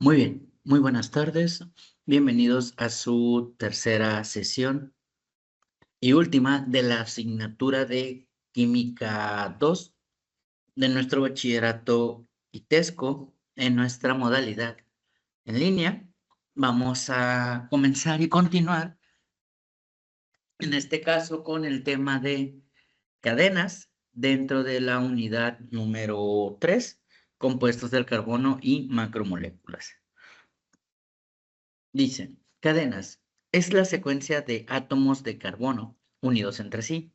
Muy bien, muy buenas tardes. Bienvenidos a su tercera sesión y última de la asignatura de Química 2 de nuestro bachillerato ITESCO en nuestra modalidad en línea. Vamos a comenzar y continuar, en este caso, con el tema de cadenas dentro de la unidad número 3, compuestos del carbono y macromoléculas. Dice, cadenas es la secuencia de átomos de carbono unidos entre sí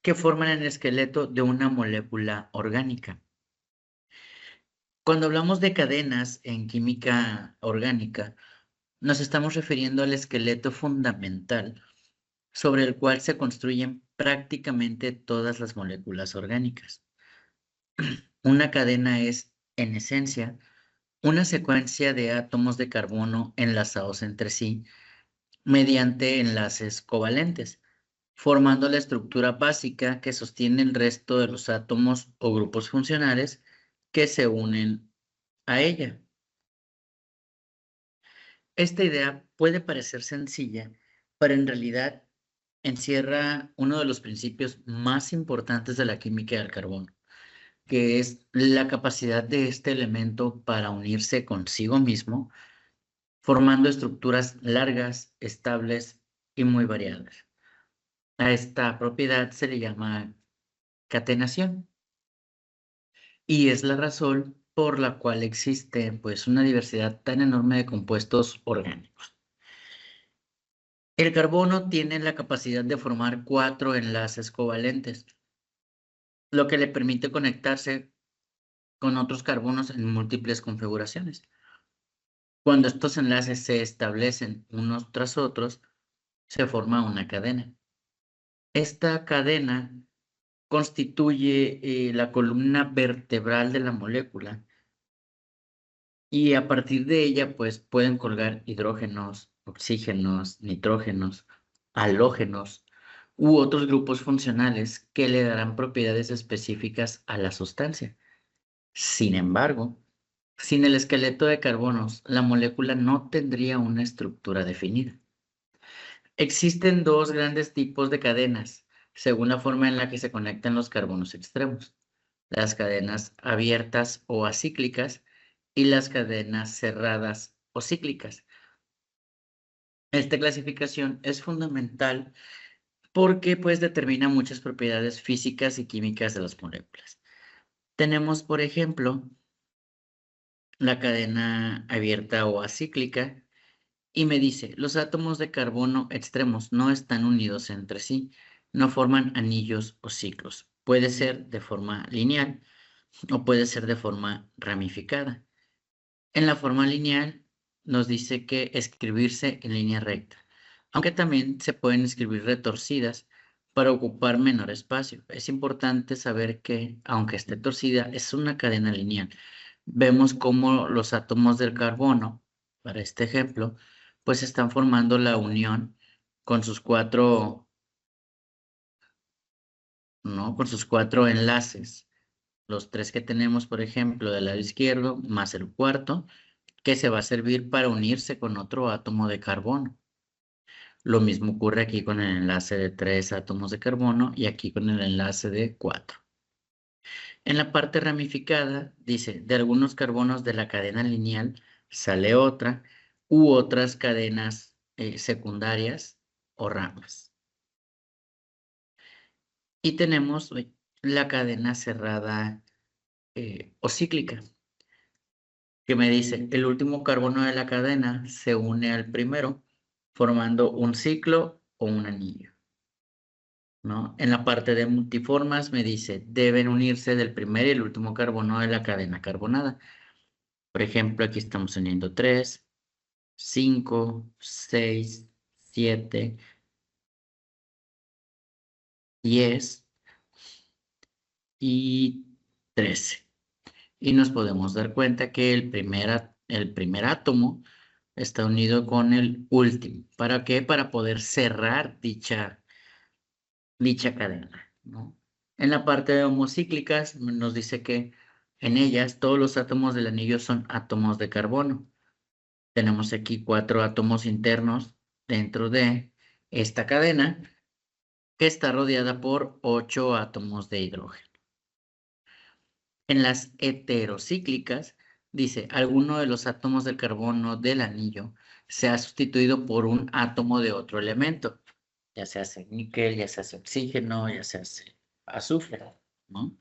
que forman el esqueleto de una molécula orgánica. Cuando hablamos de cadenas en química orgánica, nos estamos refiriendo al esqueleto fundamental sobre el cual se construyen prácticamente todas las moléculas orgánicas. Una cadena es, en esencia, una secuencia de átomos de carbono enlazados entre sí mediante enlaces covalentes, formando la estructura básica que sostiene el resto de los átomos o grupos funcionales que se unen a ella. Esta idea puede parecer sencilla, pero en realidad encierra uno de los principios más importantes de la química del carbono, que es la capacidad de este elemento para unirse consigo mismo, formando estructuras largas, estables y muy variadas. A esta propiedad se le llama catenación y es la razón por la cual existe pues una diversidad tan enorme de compuestos orgánicos. El carbono tiene la capacidad de formar 4 enlaces covalentes, lo que le permite conectarse con otros carbonos en múltiples configuraciones. Cuando estos enlaces se establecen unos tras otros, se forma una cadena. Esta cadena constituye la columna vertebral de la molécula y a partir de ella pues pueden colgar hidrógenos, oxígenos, nitrógenos, halógenos u otros grupos funcionales que le darán propiedades específicas a la sustancia. Sin embargo, sin el esqueleto de carbonos, la molécula no tendría una estructura definida. Existen dos grandes tipos de cadenas, según la forma en la que se conectan los carbonos extremos: las cadenas abiertas o acíclicas y las cadenas cerradas o cíclicas. Esta clasificación es fundamental porque pues determina muchas propiedades físicas y químicas de las moléculas. Tenemos, por ejemplo, la cadena abierta o acíclica y me dice, los átomos de carbono extremos no están unidos entre sí, no forman anillos o ciclos. Puede ser de forma lineal o puede ser de forma ramificada. En la forma lineal nos dice que escribirse en línea recta, aunque también se pueden escribir retorcidas para ocupar menor espacio. Es importante saber que, aunque esté torcida, es una cadena lineal. Vemos cómo los átomos del carbono, para este ejemplo, pues están formando la unión con sus cuatro, ¿no? Con sus 4 enlaces. Los 3 que tenemos, por ejemplo, del lado izquierdo, más el cuarto, que se va a servir para unirse con otro átomo de carbono. Lo mismo ocurre aquí con el enlace de 3 átomos de carbono y aquí con el enlace de 4. En la parte ramificada dice, de algunos carbonos de la cadena lineal sale otra u otras cadenas secundarias o ramas. Y tenemos la cadena cerrada o cíclica, que me dice, el último carbono de la cadena se une al primero, formando un ciclo o un anillo, ¿no? En la parte de multiformas me dice, deben unirse del primer y el último carbono de la cadena carbonada. Por ejemplo, aquí estamos uniendo 3, 5, 6, 7, 10 y 13. Y nos podemos dar cuenta que el primer átomo está unido con el último. ¿Para qué? Para poder cerrar dicha cadena, ¿no? En la parte de homocíclicas nos dice que En ellas, todos los átomos del anillo son átomos de carbono. Tenemos aquí 4 átomos internos dentro de esta cadena que está rodeada por 8 átomos de hidrógeno. En las heterocíclicas, dice, alguno de los átomos del carbono del anillo se ha sustituido por un átomo de otro elemento, ya se hace níquel, ya se hace oxígeno, ya se hace azufre, ¿no?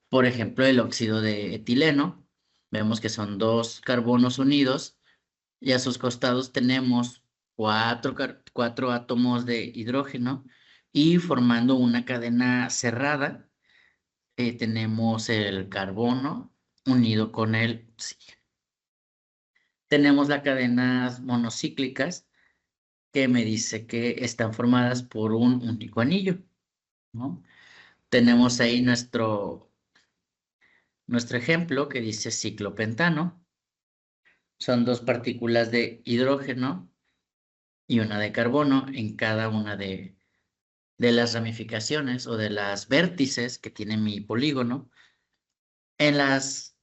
Por ejemplo, el óxido de etileno, vemos que son 2 carbonos unidos y a sus costados tenemos 4 átomos de hidrógeno y formando una cadena cerrada tenemos el carbono unido con el oxígeno. Tenemos las cadenas monocíclicas que me dice que están formadas por un único anillo, ¿no? Tenemos ahí nuestro ejemplo que dice ciclopentano. Son 2 partículas de hidrógeno y una de carbono en cada una de las ramificaciones o de las vértices que tiene mi polígono. En las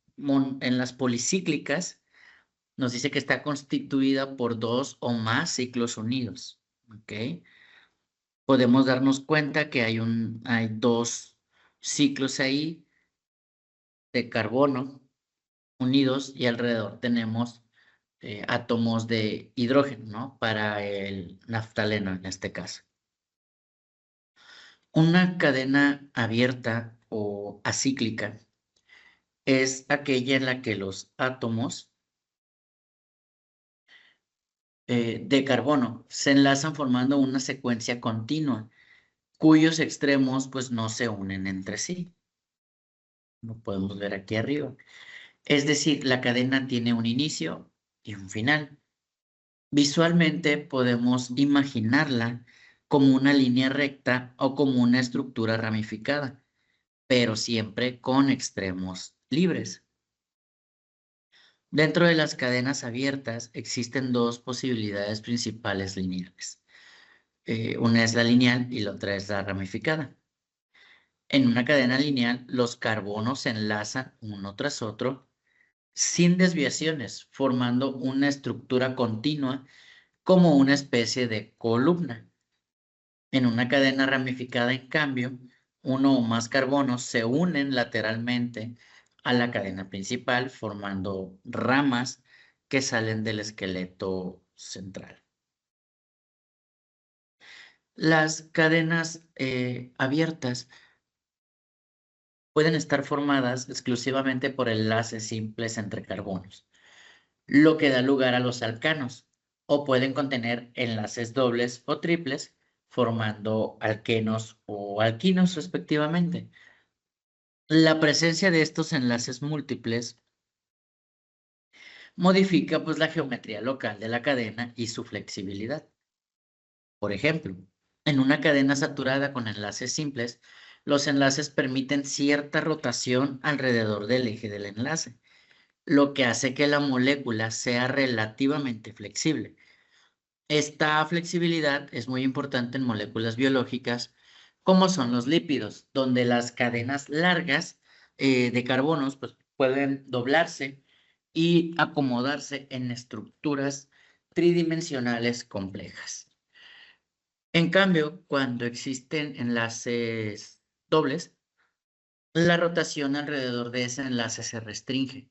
policíclicas nos dice que está constituida por 2 o más ciclos unidos, ¿ok? Podemos darnos cuenta que hay 2 ciclos ahí de carbono unidos y alrededor tenemos átomos de hidrógeno, ¿no? Para el naftaleno en este caso. Una cadena abierta o acíclica es aquella en la que los átomos de carbono se enlazan formando una secuencia continua, cuyos extremos pues no se unen entre sí. Lo podemos ver aquí arriba. Es decir, la cadena tiene un inicio y un final. Visualmente podemos imaginarla como una línea recta o como una estructura ramificada, pero siempre con extremos libres. Dentro de las cadenas abiertas existen 2 posibilidades principales lineales. Una es la lineal y la otra es la ramificada. En una cadena lineal, los carbonos se enlazan uno tras otro sin desviaciones, formando una estructura continua como una especie de columna. En una cadena ramificada, en cambio, uno o más carbonos se unen lateralmente a la cadena principal, formando ramas que salen del esqueleto central. Las cadenas abiertas pueden estar formadas exclusivamente por enlaces simples entre carbonos, lo que da lugar a los alcanos, o pueden contener enlaces dobles o triples, formando alquenos o alquinos respectivamente. La presencia de estos enlaces múltiples modifica pues la geometría local de la cadena y su flexibilidad. Por ejemplo, en una cadena saturada con enlaces simples, los enlaces permiten cierta rotación alrededor del eje del enlace, lo que hace que la molécula sea relativamente flexible. Esta flexibilidad es muy importante en moléculas biológicas, como son los lípidos, donde las cadenas largas de carbonos pues, pueden doblarse y acomodarse en estructuras tridimensionales complejas. En cambio, cuando existen enlaces dobles, la rotación alrededor de ese enlace se restringe,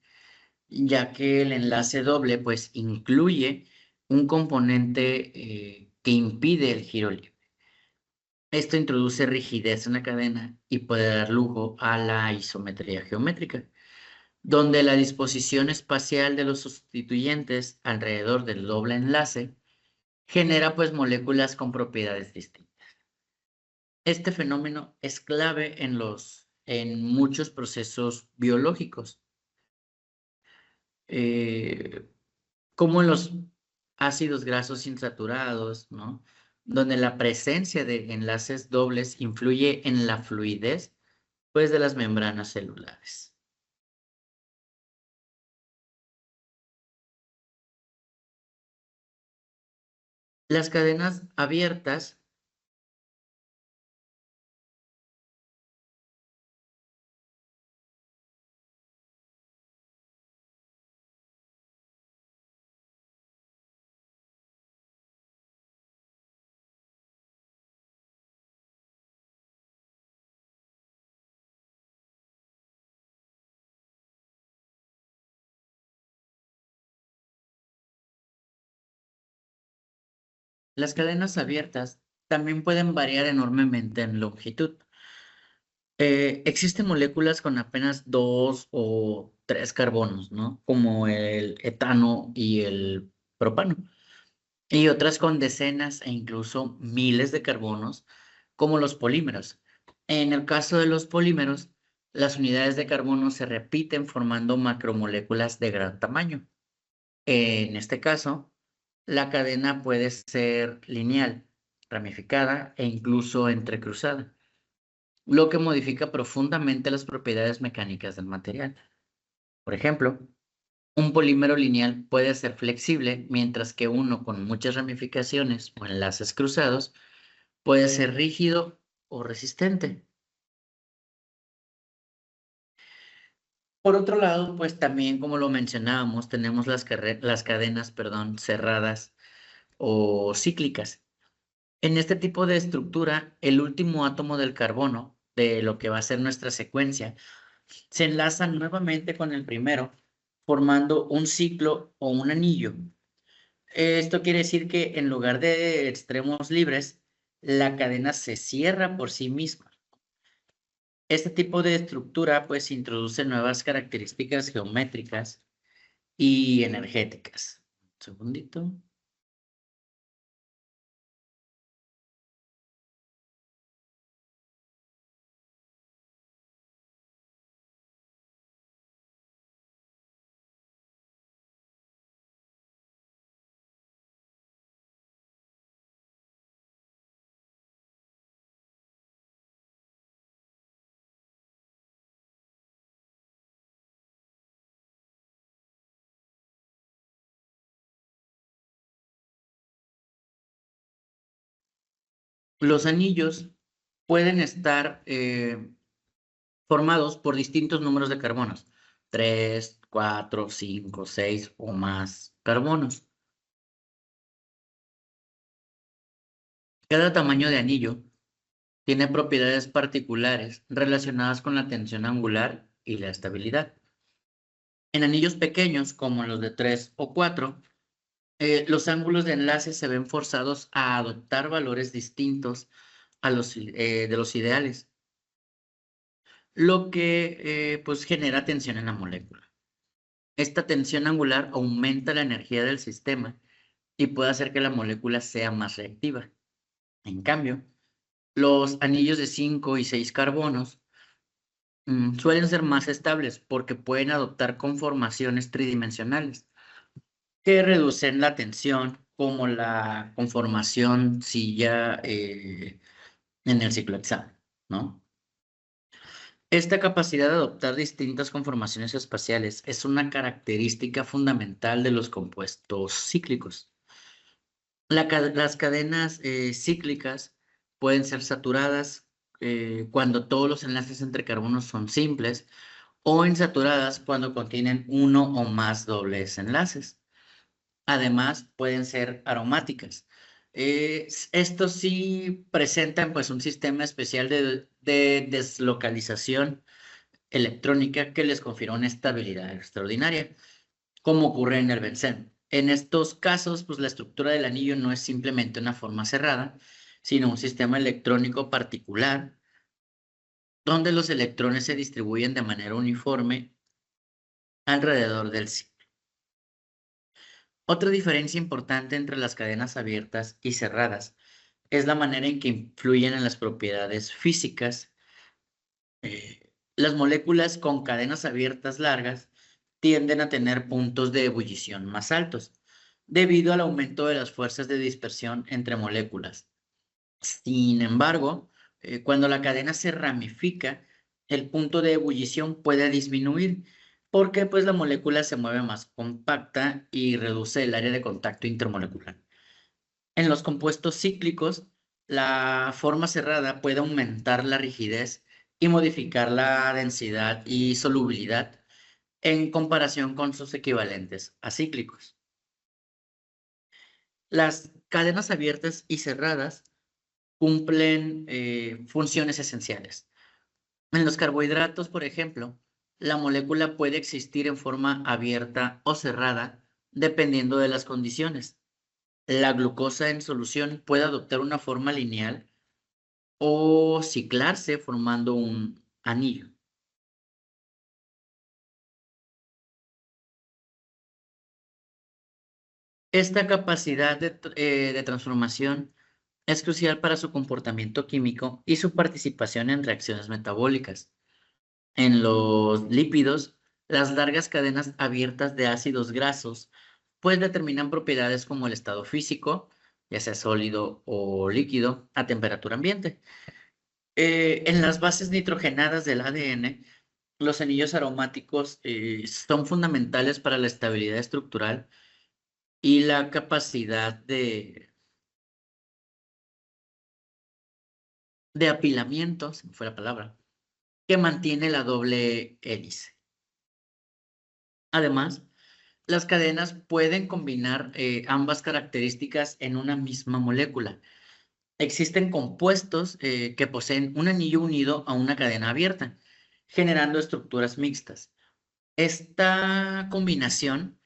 ya que el enlace doble pues incluye un componente que impide el giro libre. Esto introduce rigidez en la cadena y puede dar lujo a la isometría geométrica, donde la disposición espacial de los sustituyentes alrededor del doble enlace genera pues moléculas con propiedades distintas. Este fenómeno es clave en muchos procesos biológicos, eh, como en los ácidos grasos insaturados, ¿no? Donde la presencia de enlaces dobles influye en la fluidez, pues, de las membranas celulares. Las cadenas abiertas Las cadenas abiertas también pueden variar enormemente en longitud. Existen moléculas con apenas 2 o 3 carbonos, ¿no? Como el etano y el propano. Y otras con decenas e incluso miles de carbonos, como los polímeros. En el caso de los polímeros, las unidades de carbono se repiten formando macromoléculas de gran tamaño. En este caso, la cadena puede ser lineal, ramificada e incluso entrecruzada, lo que modifica profundamente las propiedades mecánicas del material. Por ejemplo, un polímero lineal puede ser flexible, mientras que uno con muchas ramificaciones o enlaces cruzados puede ser rígido o resistente. Por otro lado, pues también, como lo mencionábamos, tenemos las cadenas, perdón, cerradas o cíclicas. En este tipo de estructura, el último átomo del carbono, de lo que va a ser nuestra secuencia, se enlaza nuevamente con el primero, formando un ciclo o un anillo. Esto quiere decir que en lugar de extremos libres, la cadena se cierra por sí misma. Este tipo de estructura pues introduce nuevas características geométricas y energéticas. Un segundito. Los anillos pueden estar formados por distintos números de carbonos, 3, 4, 5, 6 o más carbonos. Cada tamaño de anillo tiene propiedades particulares relacionadas con la tensión angular y la estabilidad. En anillos pequeños, como los de 3 o 4, los ángulos de enlace se ven forzados a adoptar valores distintos a de los ideales, lo que pues genera tensión en la molécula. Esta tensión angular aumenta la energía del sistema y puede hacer que la molécula sea más reactiva. En cambio, los anillos de 5 y 6 carbonos suelen ser más estables porque pueden adoptar conformaciones tridimensionales que reducen la tensión, como la conformación silla en el ciclo hexano, ¿no? Esta capacidad de adoptar distintas conformaciones espaciales es una característica fundamental de los compuestos cíclicos. Las cadenas cíclicas pueden ser saturadas cuando todos los enlaces entre carbonos son simples o insaturadas cuando contienen uno o más dobles enlaces. Además, pueden ser aromáticas. Estos sí presentan pues un sistema especial de deslocalización electrónica que les confiere una estabilidad extraordinaria, como ocurre en el benceno. En estos casos, pues la estructura del anillo no es simplemente una forma cerrada, sino un sistema electrónico particular donde los electrones se distribuyen de manera uniforme alrededor del ciclo. Otra diferencia importante entre las cadenas abiertas y cerradas es la manera en que influyen en las propiedades físicas. Las moléculas con cadenas abiertas largas tienden a tener puntos de ebullición más altos, debido al aumento de las fuerzas de dispersión entre moléculas. Sin embargo, cuando la cadena se ramifica, el punto de ebullición puede disminuir porque pues la molécula se mueve más compacta y reduce el área de contacto intermolecular. En los compuestos cíclicos, la forma cerrada puede aumentar la rigidez y modificar la densidad y solubilidad en comparación con sus equivalentes acíclicos. Las cadenas abiertas y cerradas cumplen funciones esenciales. En los carbohidratos, por ejemplo, la molécula puede existir en forma abierta o cerrada dependiendo de las condiciones. La glucosa en solución puede adoptar una forma lineal o ciclarse formando un anillo. Esta capacidad de transformación es crucial para su comportamiento químico y su participación en reacciones metabólicas. En los lípidos, las largas cadenas abiertas de ácidos grasos pues determinan propiedades como el estado físico, ya sea sólido o líquido, a temperatura ambiente. En las bases nitrogenadas del ADN, los anillos aromáticos son fundamentales para la estabilidad estructural y la capacidad de apilamiento, si me fue la palabra, que mantiene la doble hélice. Además, las cadenas pueden combinar ambas características en una misma molécula. Existen compuestos que poseen un anillo unido a una cadena abierta, generando estructuras mixtas. Esta combinación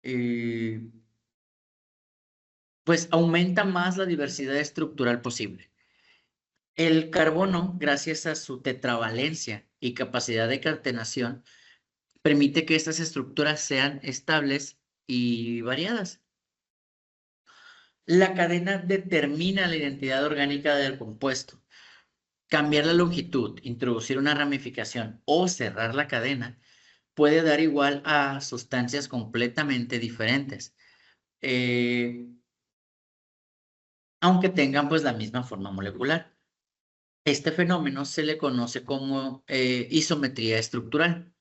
eh, pues aumenta más la diversidad estructural posible. El carbono, gracias a su tetravalencia y capacidad de catenación, permite que estas estructuras sean estables y variadas. La cadena determina la identidad orgánica del compuesto. Cambiar la longitud, introducir una ramificación o cerrar la cadena puede dar igual a sustancias completamente diferentes, eh, aunque tengan pues la misma forma molecular. Este fenómeno se le conoce como isometría estructural.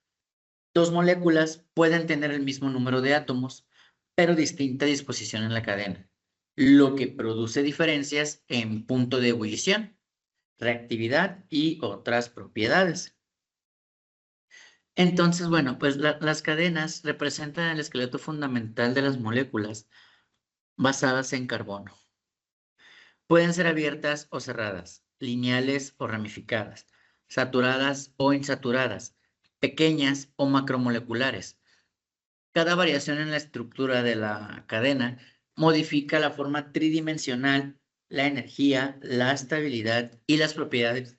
Dos moléculas pueden tener el mismo número de átomos, pero distinta disposición en la cadena, lo que produce diferencias en punto de ebullición, reactividad y otras propiedades. Entonces, bueno, pues las cadenas representan el esqueleto fundamental de las moléculas basadas en carbono. Pueden ser abiertas o cerradas, lineales o ramificadas, saturadas o insaturadas, pequeñas o macromoleculares. Cada variación en la estructura de la cadena modifica la forma tridimensional, la energía, la estabilidad y las propiedades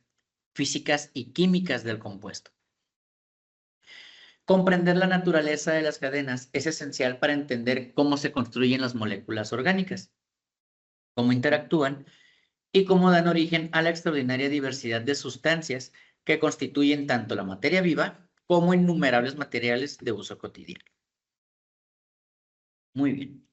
físicas y químicas del compuesto. Comprender la naturaleza de las cadenas es esencial para entender cómo se construyen las moléculas orgánicas, cómo interactúan y cómo dan origen a la extraordinaria diversidad de sustancias que constituyen tanto la materia viva como innumerables materiales de uso cotidiano. Muy bien.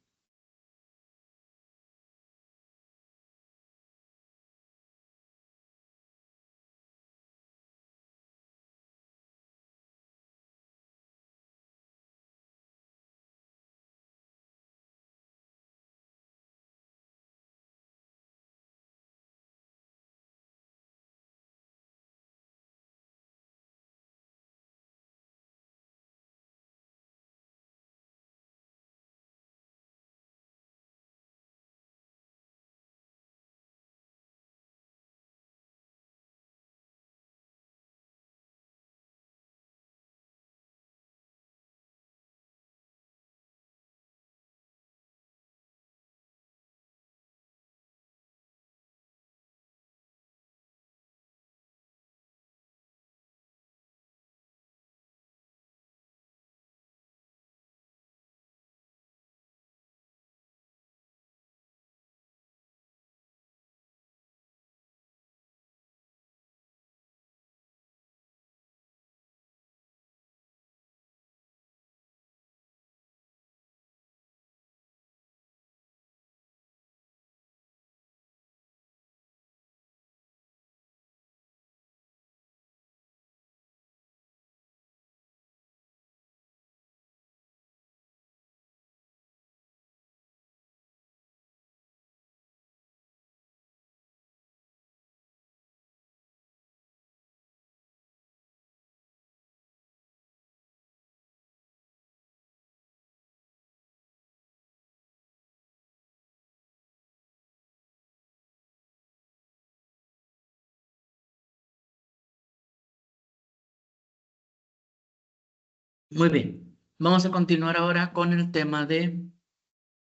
Muy bien. Vamos a continuar ahora con el tema de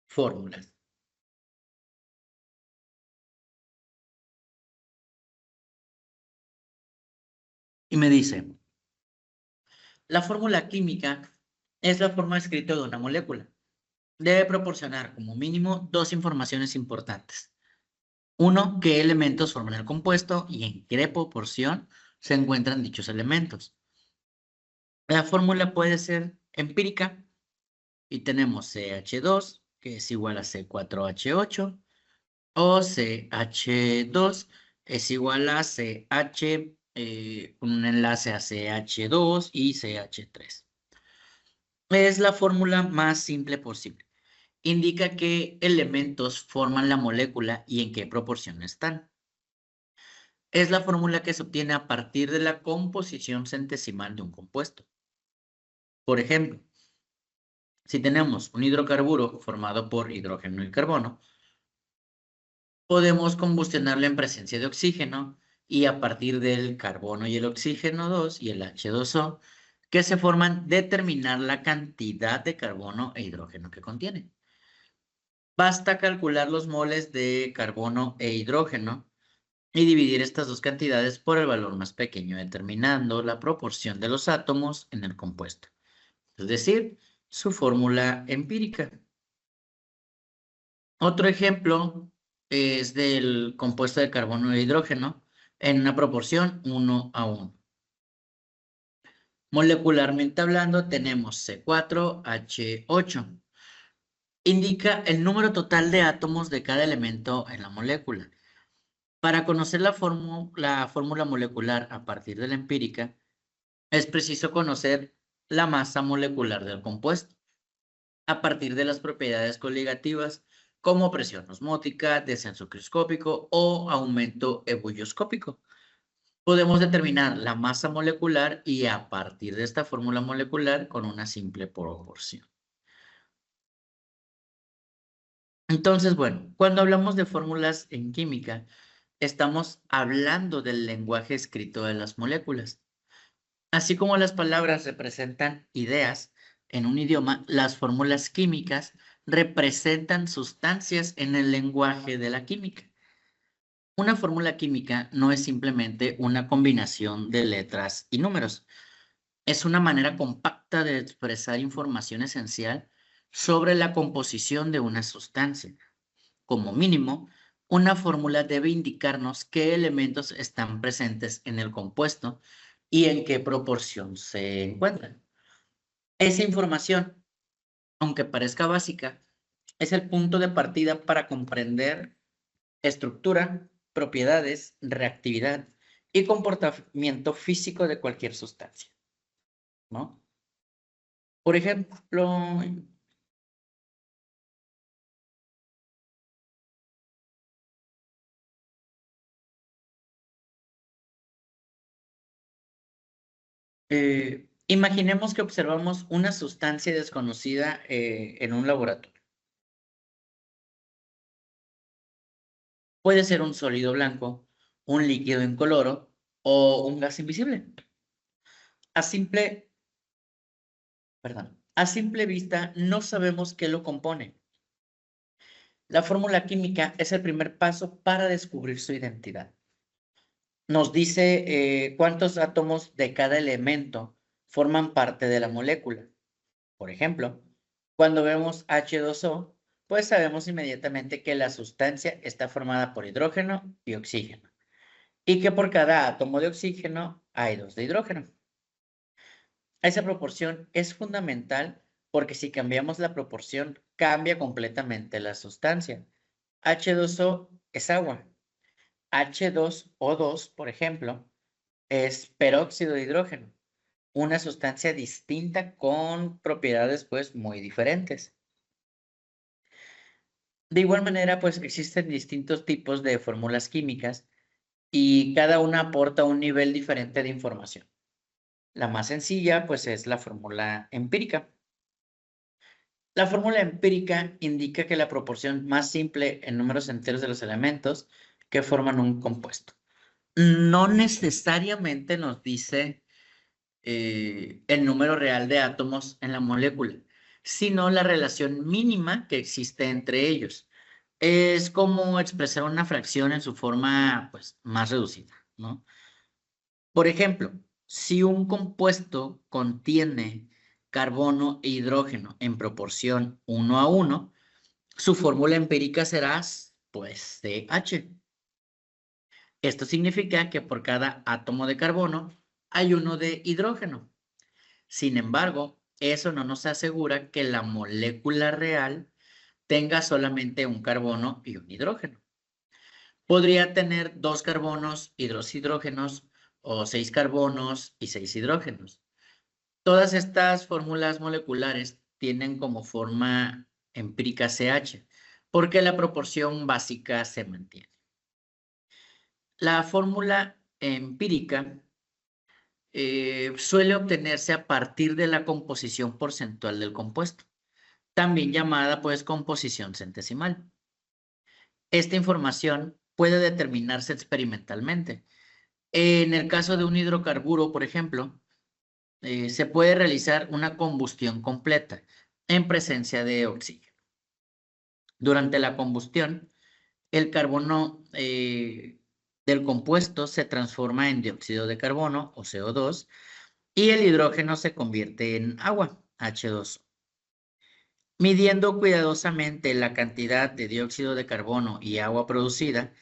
fórmulas. Y me dice, la fórmula química es la forma escrita de una molécula. Debe proporcionar como mínimo dos informaciones importantes. Uno, qué elementos forman el compuesto y en qué proporción se encuentran dichos elementos. La fórmula puede ser empírica y tenemos CH2, que es igual a C4H8, o CH2 es igual a CH, un enlace a CH2 y CH3. Es la fórmula más simple posible. Indica qué elementos forman la molécula y en qué proporción están. Es la fórmula que se obtiene a partir de la composición centesimal de un compuesto. Por ejemplo, si tenemos un hidrocarburo formado por hidrógeno y carbono, podemos combustionarlo en presencia de oxígeno y a partir del carbono y el oxígeno 2 y el H2O que se forman determinar la cantidad de carbono e hidrógeno que contiene. Basta calcular los moles de carbono e hidrógeno y dividir estas dos cantidades por el valor más pequeño, determinando la proporción de los átomos en el compuesto, es decir, su fórmula empírica. Otro ejemplo es del compuesto de carbono e hidrógeno en una proporción 1:1. Molecularmente hablando, tenemos C4H8. Indica el número total de átomos de cada elemento en la molécula. Para conocer la fórmula molecular a partir de la empírica, es preciso conocer la masa molecular del compuesto a partir de las propiedades coligativas como presión osmótica, descenso cristoscópico o aumento ebullioscópico. Podemos determinar la masa molecular y a partir de esta fórmula molecular con una simple proporción. Entonces, bueno, cuando hablamos de fórmulas en química, estamos hablando del lenguaje escrito de las moléculas. Así como las palabras representan ideas en un idioma, las fórmulas químicas representan sustancias en el lenguaje de la química. Una fórmula química no es simplemente una combinación de letras y números. Es una manera compacta de expresar información esencial sobre la composición de una sustancia. Como mínimo, una fórmula debe indicarnos qué elementos están presentes en el compuesto y en qué proporción se encuentran. Esa información, aunque parezca básica, es el punto de partida para comprender estructura, propiedades, reactividad y comportamiento físico de cualquier sustancia, ¿no? Por ejemplo, imaginemos que observamos una sustancia desconocida en un laboratorio. Puede ser un sólido blanco, un líquido incoloro o un gas invisible. A simple, a simple vista no sabemos qué lo compone. La fórmula química es el primer paso para descubrir su identidad. Nos dice cuántos átomos de cada elemento forman parte de la molécula. Por ejemplo, cuando vemos H2O, pues sabemos inmediatamente que la sustancia está formada por hidrógeno y oxígeno, y que por cada átomo de oxígeno hay 2 de hidrógeno. Esa proporción es fundamental porque si cambiamos la proporción, cambia completamente la sustancia. H2O es agua. H2O2, por ejemplo, es peróxido de hidrógeno, una sustancia distinta con propiedades pues muy diferentes. De igual manera, pues existen distintos tipos de fórmulas químicas y cada una aporta un nivel diferente de información. La más sencilla, pues es la fórmula empírica. La fórmula empírica indica que la proporción más simple en números enteros de los elementos que forman un compuesto. No necesariamente nos dice el número real de átomos en la molécula, sino la relación mínima que existe entre ellos. Es como expresar una fracción en su forma pues, más reducida, ¿no? Por ejemplo, Si un compuesto contiene carbono e hidrógeno en proporción 1:1, su fórmula empírica será, pues, CH. Esto significa que por cada átomo de carbono hay uno de hidrógeno. Sin embargo, eso no nos asegura que la molécula real tenga solamente un carbono y un hidrógeno. Podría tener 2 carbonos y 2 hidrógenos o 6 carbonos y 6 hidrógenos. Todas estas fórmulas moleculares tienen como forma empírica CH, porque la proporción básica se mantiene. La fórmula empírica suele obtenerse a partir de la composición porcentual del compuesto, también llamada pues composición centesimal. Esta información puede determinarse experimentalmente. En el caso de un hidrocarburo, por ejemplo, se puede realizar una combustión completa en presencia de oxígeno. Durante la combustión, el carbono del compuesto se transforma en dióxido de carbono o CO2 y el hidrógeno se convierte en agua, H2O. Midiendo cuidadosamente la cantidad de dióxido de carbono y agua producida,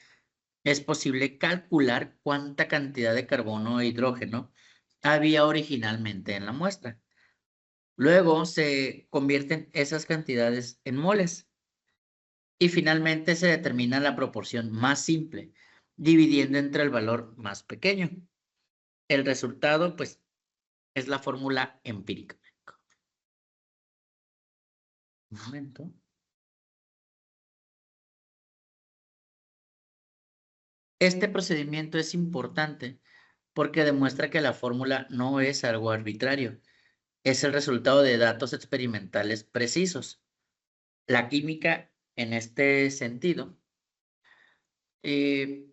es posible calcular cuánta cantidad de carbono e hidrógeno había originalmente en la muestra. Luego se convierten esas cantidades en moles y finalmente se determina la proporción más simple, dividiendo entre el valor más pequeño. El resultado, pues, es la fórmula empírica. Un momento. Este procedimiento es importante porque demuestra que la fórmula no es algo arbitrario, es el resultado de datos experimentales precisos. La química, en este sentido, eh,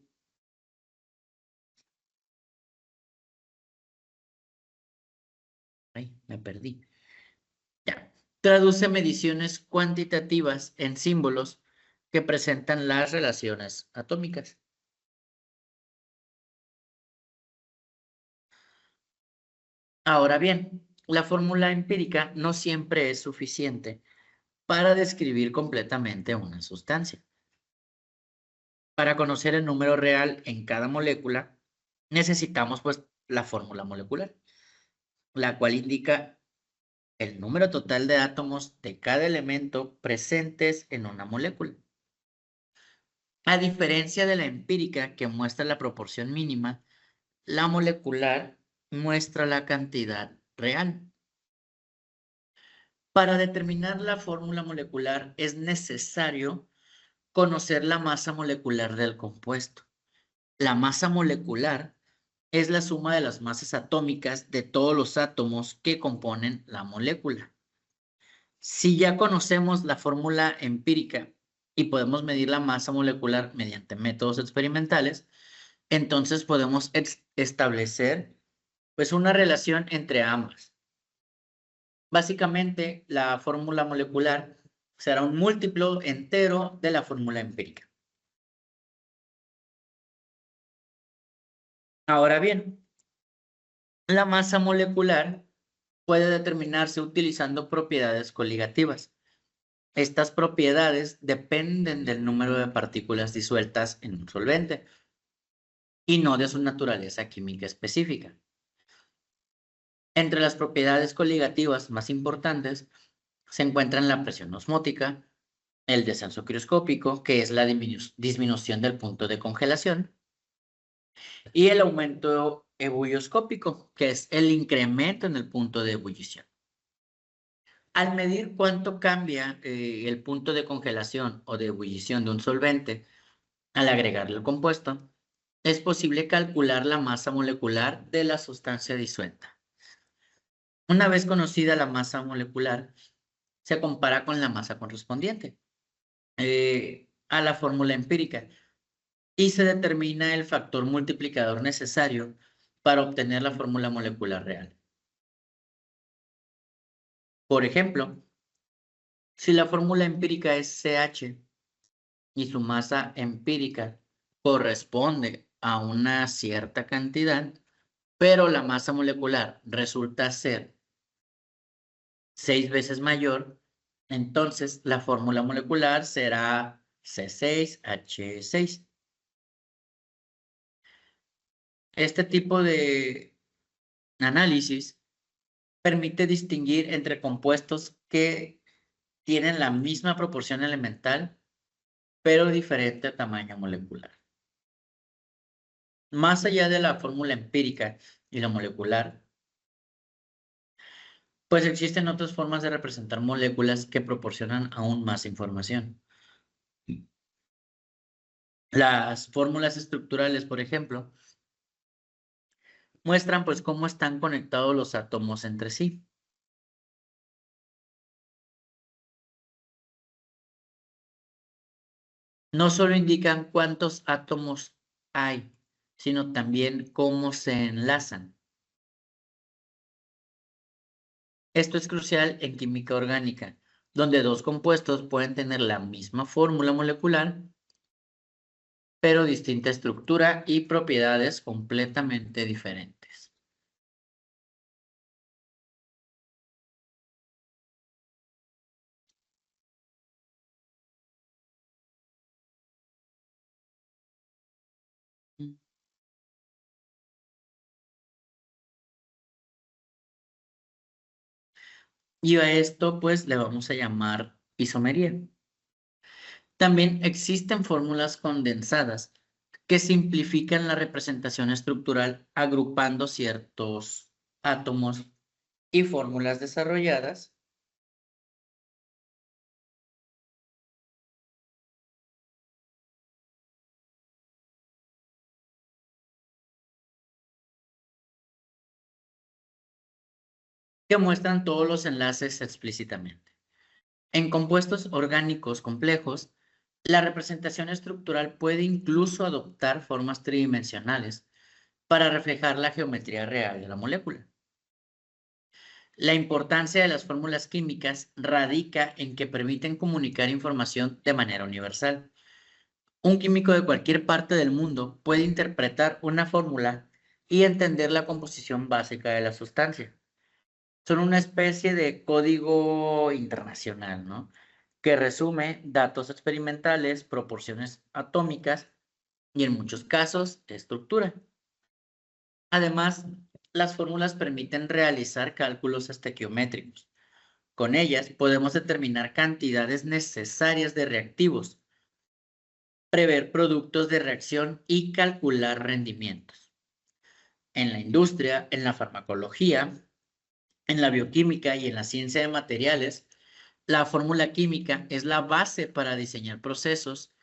me perdí. Ya. Traduce mediciones cuantitativas en símbolos que presentan las relaciones atómicas. Ahora bien, la fórmula empírica no siempre es suficiente para describir completamente una sustancia. Para conocer el número real en cada molécula, necesitamos pues la fórmula molecular, la cual indica el número total de átomos de cada elemento presentes en una molécula. A diferencia de la empírica que muestra la proporción mínima, la molecular muestra la cantidad real. Para determinar la fórmula molecular es necesario conocer la masa molecular del compuesto. La masa molecular es la suma de las masas atómicas de todos los átomos que componen la molécula. Si ya conocemos la fórmula empírica y podemos medir la masa molecular mediante métodos experimentales, entonces podemos establecer pues una relación entre ambas. Básicamente, la fórmula molecular será un múltiplo entero de la fórmula empírica. Ahora bien, la masa molecular puede determinarse utilizando propiedades coligativas. Estas propiedades dependen del número de partículas disueltas en un solvente y no de su naturaleza química específica. Entre las propiedades coligativas más importantes se encuentran la presión osmótica, el descenso crioscópico, que es la disminución del punto de congelación, y el aumento ebullioscópico, que es el incremento en el punto de ebullición. Al medir cuánto cambia el punto de congelación o de ebullición de un solvente al agregarle el compuesto, es posible calcular la masa molecular de la sustancia disuelta. Una vez conocida la masa molecular, se compara con la masa correspondiente a la fórmula empírica y se determina el factor multiplicador necesario para obtener la fórmula molecular real. Por ejemplo, si la fórmula empírica es CH y su masa empírica corresponde a una cierta cantidad, pero la masa molecular resulta ser 6 veces mayor, entonces la fórmula molecular será C6H6. Este tipo de análisis permite distinguir entre compuestos que tienen la misma proporción elemental, pero diferente tamaño molecular. Más allá de la fórmula empírica y la molecular, pues existen otras formas de representar moléculas que proporcionan aún más información. Las fórmulas estructurales, por ejemplo, muestran pues cómo están conectados los átomos entre sí. No solo indican cuántos átomos hay, sino también cómo se enlazan. Esto es crucial en química orgánica, donde dos compuestos pueden tener la misma fórmula molecular, pero distinta estructura y propiedades completamente diferentes. Y a esto pues le vamos a llamar isomería. También existen fórmulas condensadas que simplifican la representación estructural agrupando ciertos átomos y fórmulas desarrolladas que muestran todos los enlaces explícitamente. En compuestos orgánicos complejos, la representación estructural puede incluso adoptar formas tridimensionales para reflejar la geometría real de la molécula. La importancia de las fórmulas químicas radica en que permiten comunicar información de manera universal. Un químico de cualquier parte del mundo puede interpretar una fórmula y entender la composición básica de la sustancia. Son una especie de código internacional, ¿no? Que resume datos experimentales, proporciones atómicas y en muchos casos estructura. Además, las fórmulas permiten realizar cálculos estequiométricos. Con ellas podemos determinar cantidades necesarias de reactivos, prever productos de reacción y calcular rendimientos. En la industria, en la farmacología, en la bioquímica y en la ciencia de materiales, la fórmula química es la base para diseñar procesos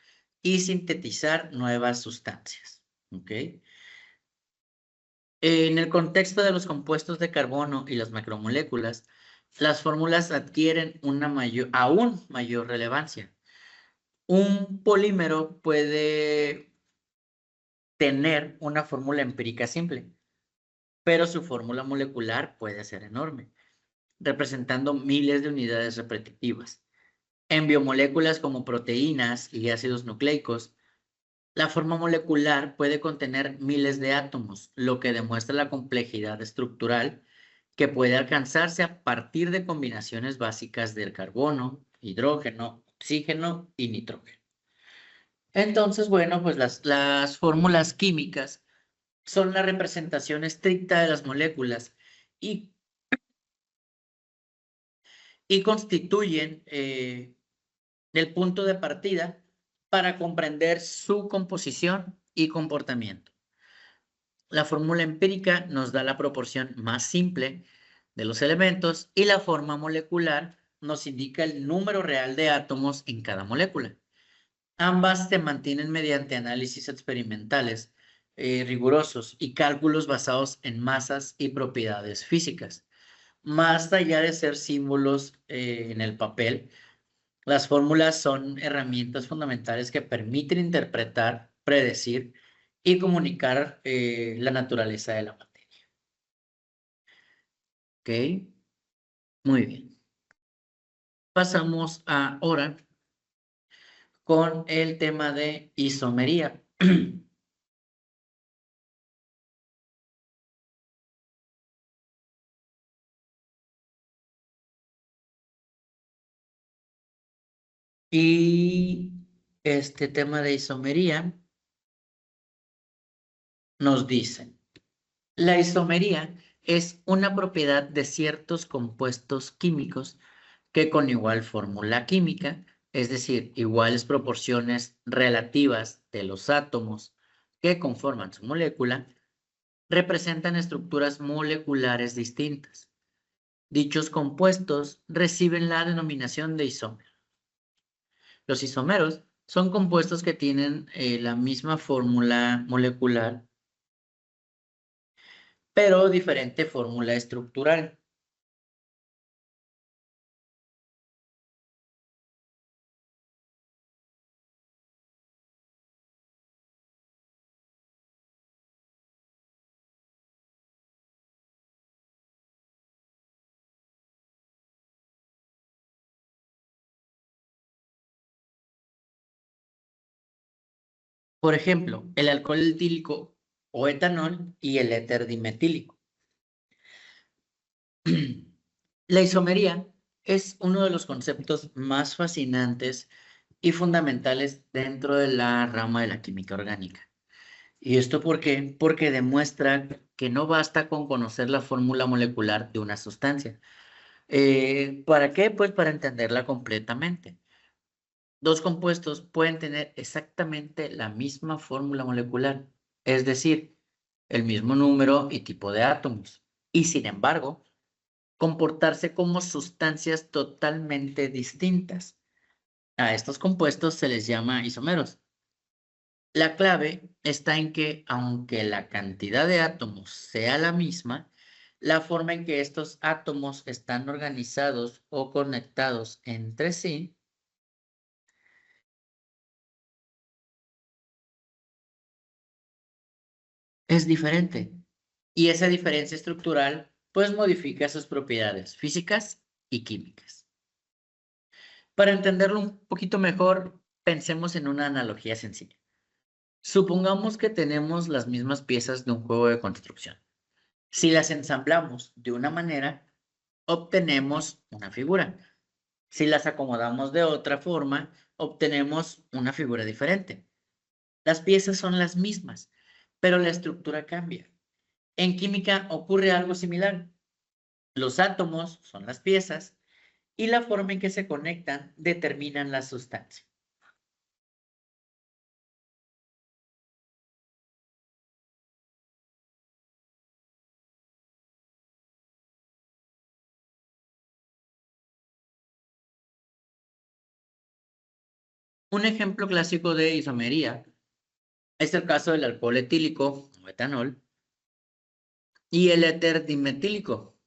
y sintetizar nuevas sustancias. ¿Ok? En el contexto de los compuestos de carbono y las macromoléculas, las fórmulas adquieren una aún mayor relevancia. Un polímero puede tener una fórmula empírica simple, pero su fórmula molecular puede ser enorme, representando miles de unidades repetitivas. En biomoléculas como proteínas y ácidos nucleicos, la forma molecular puede contener miles de átomos, lo que demuestra la complejidad estructural que puede alcanzarse a partir de combinaciones básicas del carbono, hidrógeno, oxígeno y nitrógeno. Entonces, bueno, pues las fórmulas químicas son la representación estricta de las moléculas y, y constituyen el punto de partida para comprender su composición y comportamiento. La fórmula empírica nos da la proporción más simple de los elementos y la forma molecular nos indica el número real de átomos en cada molécula. Ambas se mantienen mediante análisis experimentales rigurosos y cálculos basados en masas y propiedades físicas. Más allá de ser símbolos en el papel, las fórmulas son herramientas fundamentales que permiten interpretar, predecir y comunicar la naturaleza de la materia. ¿Ok? Muy bien. Pasamos ahora con el tema de isomería. Y este tema de isomería nos dice, la isomería es una propiedad de ciertos compuestos químicos que con igual fórmula química, es decir, iguales proporciones relativas de los átomos que conforman su molécula, representan estructuras moleculares distintas. Dichos compuestos reciben la denominación de isómero. Los isómeros son compuestos que tienen la misma fórmula molecular, pero diferente fórmula estructural. Por ejemplo, el alcohol etílico o etanol y el éter dimetílico. La isomería es uno de los conceptos más fascinantes y fundamentales dentro de la rama de la química orgánica. ¿Y esto por qué? Porque demuestra que no basta con conocer la fórmula molecular de una sustancia. ¿Para qué? Pues para entenderla completamente. Dos compuestos pueden tener exactamente la misma fórmula molecular, es decir, el mismo número y tipo de átomos, y sin embargo, comportarse como sustancias totalmente distintas. A estos compuestos se les llama isómeros. La clave está en que, aunque la cantidad de átomos sea la misma, la forma en que estos átomos están organizados o conectados entre sí es diferente. Y esa diferencia estructural, pues modifica sus propiedades físicas y químicas. Para entenderlo un poquito mejor, pensemos en una analogía sencilla. Supongamos que tenemos las mismas piezas de un juego de construcción. Si las ensamblamos de una manera, obtenemos una figura. Si las acomodamos de otra forma, obtenemos una figura diferente. Las piezas son las mismas, pero la estructura cambia. En química ocurre algo similar. Los átomos son las piezas y la forma en que se conectan determinan la sustancia. Un ejemplo clásico de isomería es el caso del alcohol etílico o etanol y el éter dimetílico.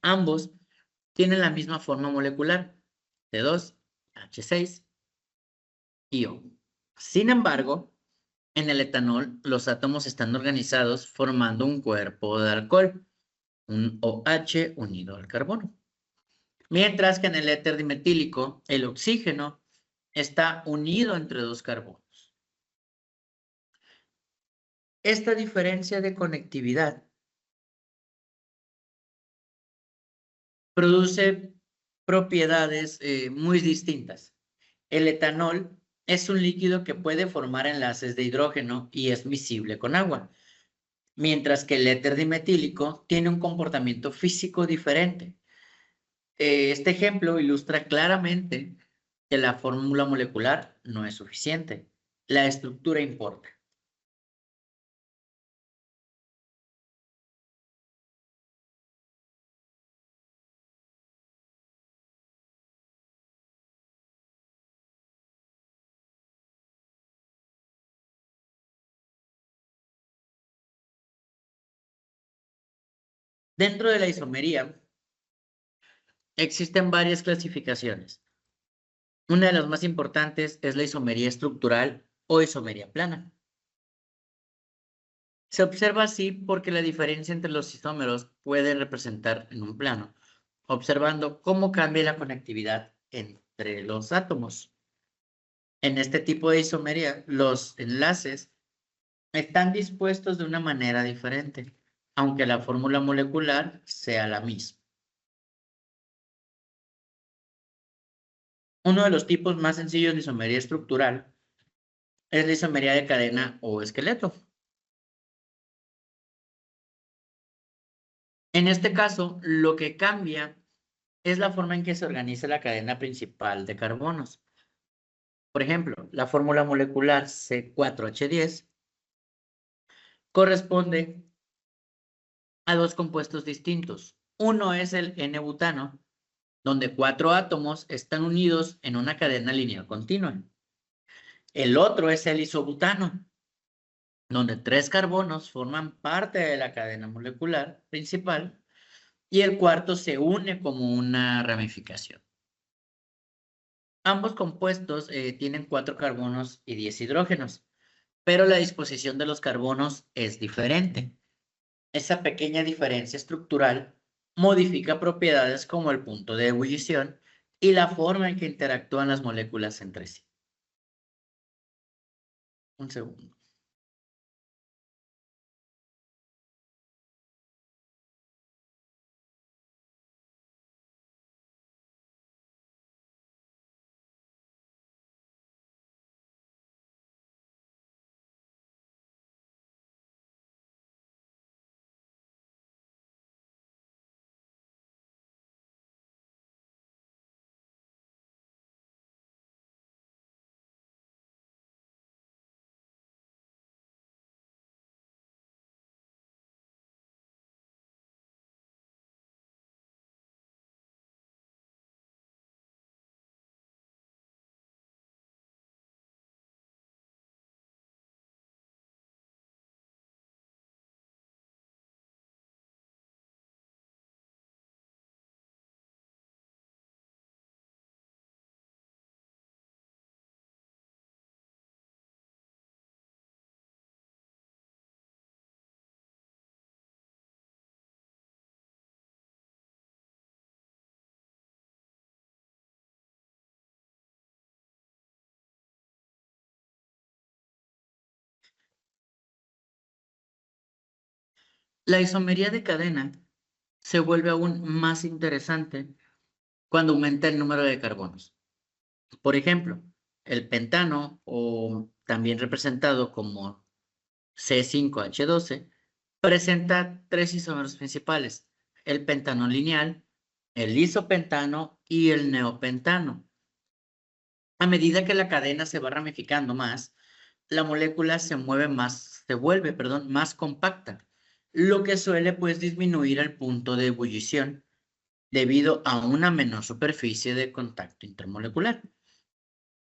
Ambos tienen la misma forma molecular, C2H6 Sin embargo, en el etanol los átomos están organizados formando un cuerpo de alcohol, un OH unido al carbono. Mientras que en el éter dimetílico el oxígeno está unido entre dos carbonos. Esta diferencia de conectividad produce propiedades muy distintas. El etanol es un líquido que puede formar enlaces de hidrógeno y es miscible con agua, mientras que el éter dimetílico tiene un comportamiento físico diferente. Este ejemplo ilustra claramente que la fórmula molecular no es suficiente. La estructura importa. Dentro de la isomería existen varias clasificaciones. Una de las más importantes es la isomería estructural o isomería plana. Se observa así porque la diferencia entre los isómeros puede representar en un plano, observando cómo cambia la conectividad entre los átomos. En este tipo de isomería, los enlaces están dispuestos de una manera diferente, aunque la fórmula molecular sea la misma. Uno de los tipos más sencillos de isomería estructural es la isomería de cadena o esqueleto. En este caso, lo que cambia es la forma en que se organiza la cadena principal de carbonos. Por ejemplo, la fórmula molecular C4H10 corresponde a dos compuestos distintos. Uno es el N-butano, donde 4 átomos están unidos en una cadena lineal continua. El otro es el isobutano, donde 3 carbonos forman parte de la cadena molecular principal y el cuarto se une como una ramificación. Ambos compuestos tienen 4 carbonos y 10 hidrógenos, pero la disposición de los carbonos es diferente. Esa pequeña diferencia estructural modifica propiedades como el punto de ebullición y la forma en que interactúan las moléculas entre sí. Un segundo. La isomería de cadena se vuelve aún más interesante cuando aumenta el número de carbonos. Por ejemplo, el pentano, o también representado como C5H12, presenta 3 isómeros principales: el pentano lineal, el isopentano y el neopentano. A medida que la cadena se va ramificando más, la molécula se vuelve, más compacta, lo que suele pues disminuir el punto de ebullición debido a una menor superficie de contacto intermolecular.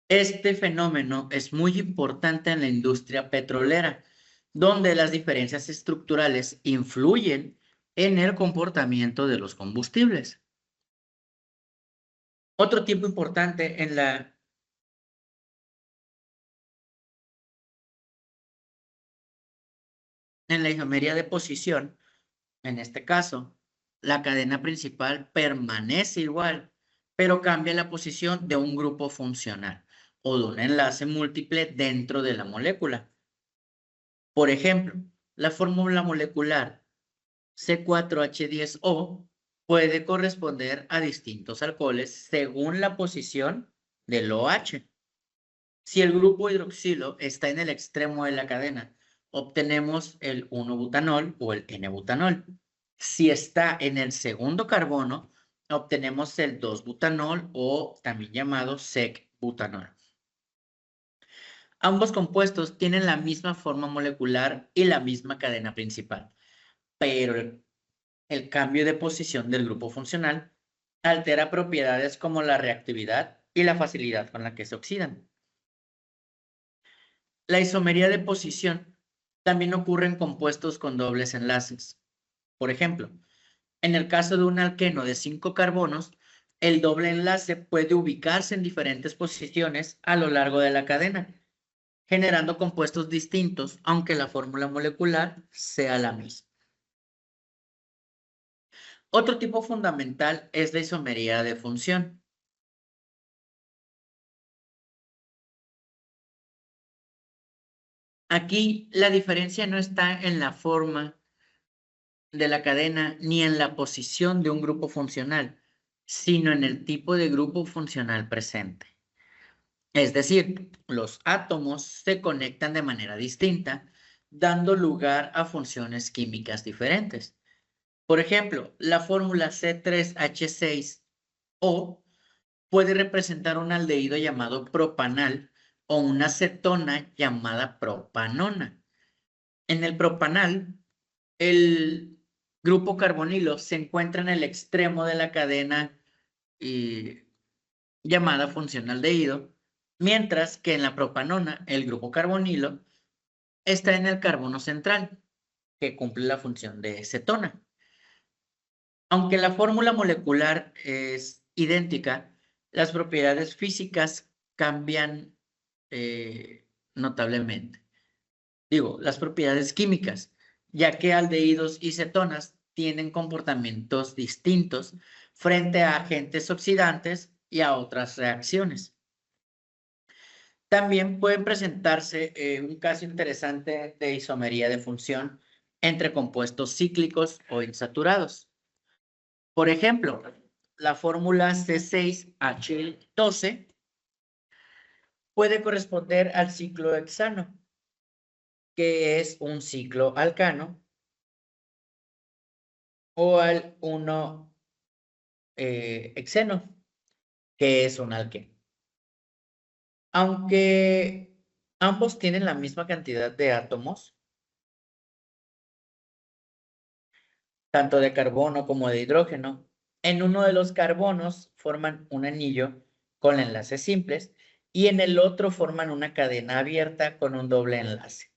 Este fenómeno es muy importante en la industria petrolera, donde las diferencias estructurales influyen en el comportamiento de los combustibles. Otro tipo importante en la isomería de posición, en este caso, la cadena principal permanece igual, pero cambia la posición de un grupo funcional o de un enlace múltiple dentro de la molécula. Por ejemplo, la fórmula molecular C4H10O puede corresponder a distintos alcoholes según la posición del OH. Si el grupo hidroxilo está en el extremo de la cadena, obtenemos el 1-butanol o el N-butanol. Si está en el segundo carbono, obtenemos el 2-butanol o también llamado sec-butanol. Ambos compuestos tienen la misma forma molecular y la misma cadena principal, pero el cambio de posición del grupo funcional altera propiedades como la reactividad y la facilidad con la que se oxidan. La isomería de posición también ocurre en compuestos con dobles enlaces. Por ejemplo, en el caso de un alqueno de 5 carbonos, el doble enlace puede ubicarse en diferentes posiciones a lo largo de la cadena, generando compuestos distintos, aunque la fórmula molecular sea la misma. Otro tipo fundamental es la isomería de función. Aquí la diferencia no está en la forma de la cadena ni en la posición de un grupo funcional, sino en el tipo de grupo funcional presente. Es decir, los átomos se conectan de manera distinta, dando lugar a funciones químicas diferentes. Por ejemplo, la fórmula C3H6O puede representar un aldehído llamado propanal o una cetona llamada propanona. En el propanal, el grupo carbonilo se encuentra en el extremo de la cadena llamada función aldehído, mientras que en la propanona, el grupo carbonilo está en el carbono central, que cumple la función de cetona. Aunque la fórmula molecular es idéntica, las propiedades físicas cambian notablemente. Digo, las propiedades químicas, ya que aldehídos y cetonas tienen comportamientos distintos frente a agentes oxidantes y a otras reacciones. También pueden presentarse un caso interesante de isomería de función entre compuestos cíclicos o insaturados. Por ejemplo, la fórmula C6H12 puede corresponder al ciclo hexano, que es un ciclo alcano, o al 1-hexeno, que es un alqueno. Aunque ambos tienen la misma cantidad de átomos, tanto de carbono como de hidrógeno, en uno de los carbonos forman un anillo con enlaces simples y en el otro forman una cadena abierta con un doble enlace.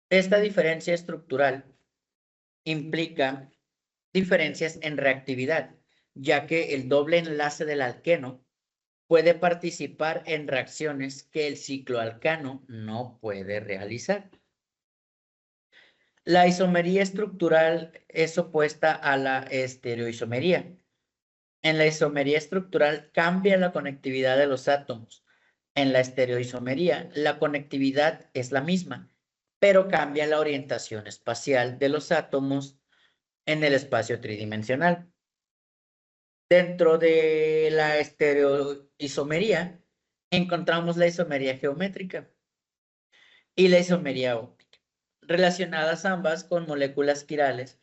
Esta diferencia estructural implica diferencias en reactividad, ya que el doble enlace del alqueno puede participar en reacciones que el cicloalcano no puede realizar. La isomería estructural es opuesta a la estereoisomería. En la isomería estructural cambia la conectividad de los átomos. En la estereoisomería, la conectividad es la misma, pero cambia la orientación espacial de los átomos en el espacio tridimensional. Dentro de la estereoisomería, encontramos la isomería geométrica y la isomería óptica, relacionadas ambas con moléculas quirales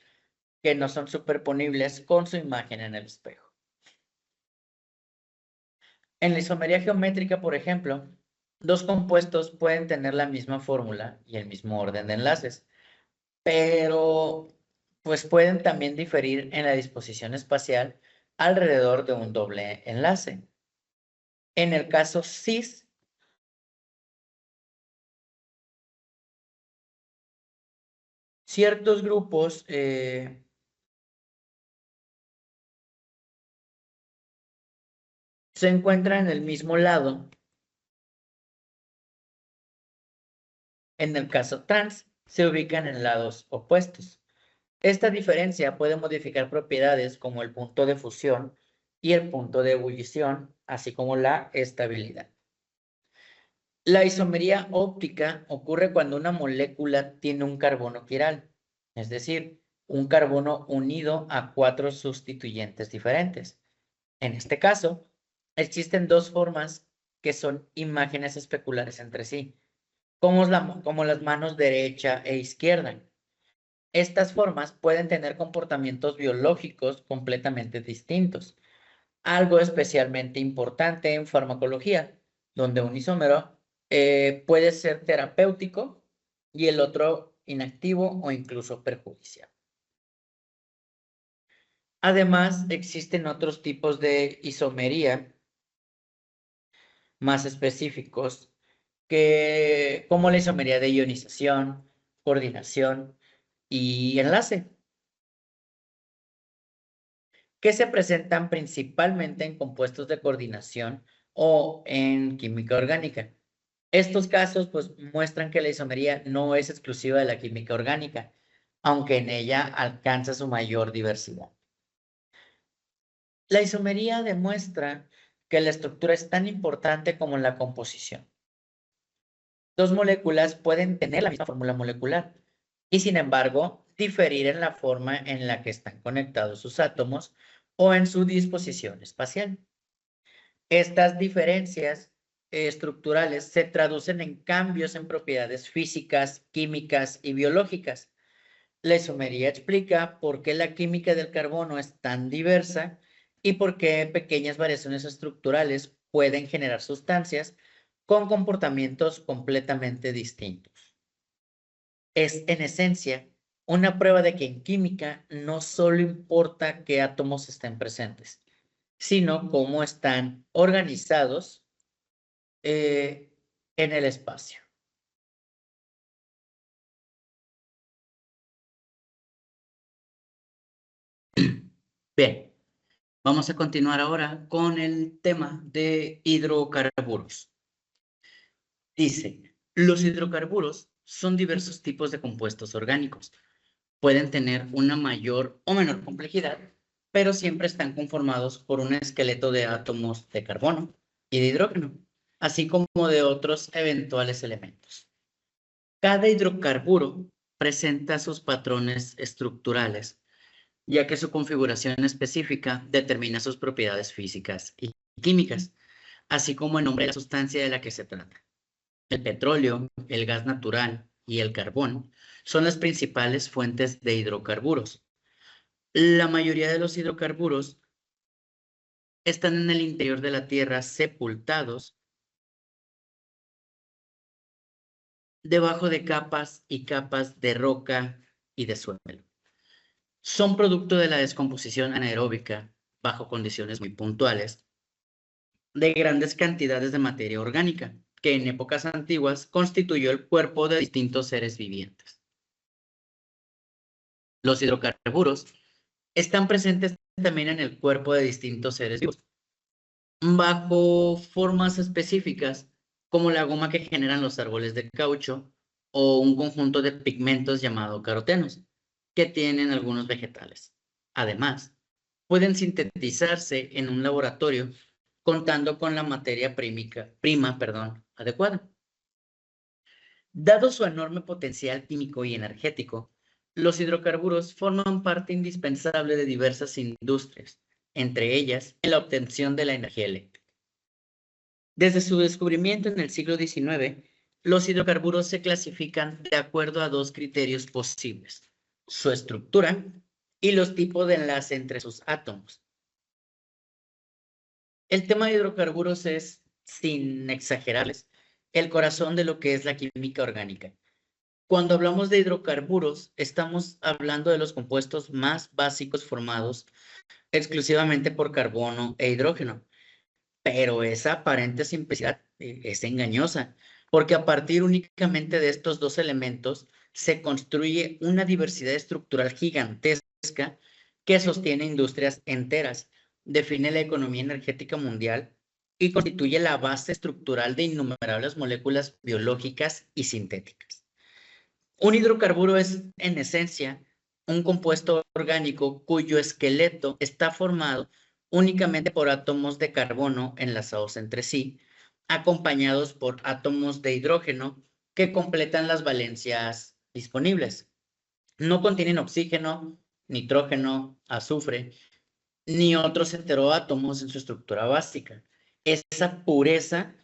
que no son superponibles con su imagen en el espejo. En la isomería geométrica, por ejemplo, dos compuestos pueden tener la misma fórmula y el mismo orden de enlaces, pero pues pueden también diferir en la disposición espacial alrededor de un doble enlace. En el caso cis, ciertos grupos se encuentran en el mismo lado. En el caso trans, se ubican en lados opuestos. Esta diferencia puede modificar propiedades como el punto de fusión y el punto de ebullición, así como la estabilidad. La isomería óptica ocurre cuando una molécula tiene un carbono quiral, es decir, un carbono unido a 4 sustituyentes diferentes. En este caso, existen dos formas que son imágenes especulares entre sí, como las manos derecha e izquierda. Estas formas pueden tener comportamientos biológicos completamente distintos, algo especialmente importante en farmacología, donde un isómero puede ser terapéutico y el otro inactivo o incluso perjudicial. Además, existen otros tipos de isomería más específicos como la isomería de ionización, coordinación y enlace, que se presentan principalmente en compuestos de coordinación o en química orgánica. Estos casos pues muestran que la isomería no es exclusiva de la química orgánica, aunque en ella alcanza su mayor diversidad. La isomería demuestra que la estructura es tan importante como la composición. Dos moléculas pueden tener la misma fórmula molecular y sin embargo diferir en la forma en la que están conectados sus átomos o en su disposición espacial. Estas diferencias estructurales se traducen en cambios en propiedades físicas, químicas y biológicas. La isomería explica por qué la química del carbono es tan diversa y por qué pequeñas variaciones estructurales pueden generar sustancias con comportamientos completamente distintos. Es, en esencia, una prueba de que en química no solo importa qué átomos estén presentes, sino cómo están organizados en el espacio. Bien, vamos a continuar ahora con el tema de hidrocarburos. Dice, los hidrocarburos son diversos tipos de compuestos orgánicos. Pueden tener una mayor o menor complejidad, pero siempre están conformados por un esqueleto de átomos de carbono y de hidrógeno, así como de otros eventuales elementos. Cada hidrocarburo presenta sus patrones estructurales, ya que su configuración específica determina sus propiedades físicas y químicas, así como el nombre de la sustancia de la que se trata. El petróleo, el gas natural y el carbón son las principales fuentes de hidrocarburos. La mayoría de los hidrocarburos están en el interior de la Tierra sepultados debajo de capas y capas de roca y de suelo. Son producto de la descomposición anaeróbica bajo condiciones muy puntuales de grandes cantidades de materia orgánica, que en épocas antiguas constituyó el cuerpo de distintos seres vivientes. Los hidrocarburos están presentes también en el cuerpo de distintos seres vivos, bajo formas específicas como la goma que generan los árboles de caucho o un conjunto de pigmentos llamado carotenos, que tienen algunos vegetales. Además, pueden sintetizarse en un laboratorio contando con la materia prima adecuada. Dado su enorme potencial químico y energético, los hidrocarburos forman parte indispensable de diversas industrias, entre ellas en la obtención de la energía eléctrica. Desde su descubrimiento en el siglo XIX, los hidrocarburos se clasifican de acuerdo a dos criterios posibles: su estructura y los tipos de enlace entre sus átomos. El tema de hidrocarburos es, sin exagerarles, el corazón de lo que es la química orgánica. Cuando hablamos de hidrocarburos, estamos hablando de los compuestos más básicos formados exclusivamente por carbono e hidrógeno. Pero esa aparente simplicidad es engañosa, porque a partir únicamente de estos dos elementos se construye una diversidad estructural gigantesca que sostiene industrias enteras, define la economía energética mundial y constituye la base estructural de innumerables moléculas biológicas y sintéticas. Un hidrocarburo es, en esencia, un compuesto orgánico cuyo esqueleto está formado únicamente por átomos de carbono enlazados entre sí, acompañados por átomos de hidrógeno que completan las valencias disponibles. No contienen oxígeno, nitrógeno, azufre, ni otros heteroátomos en su estructura básica. Esa pureza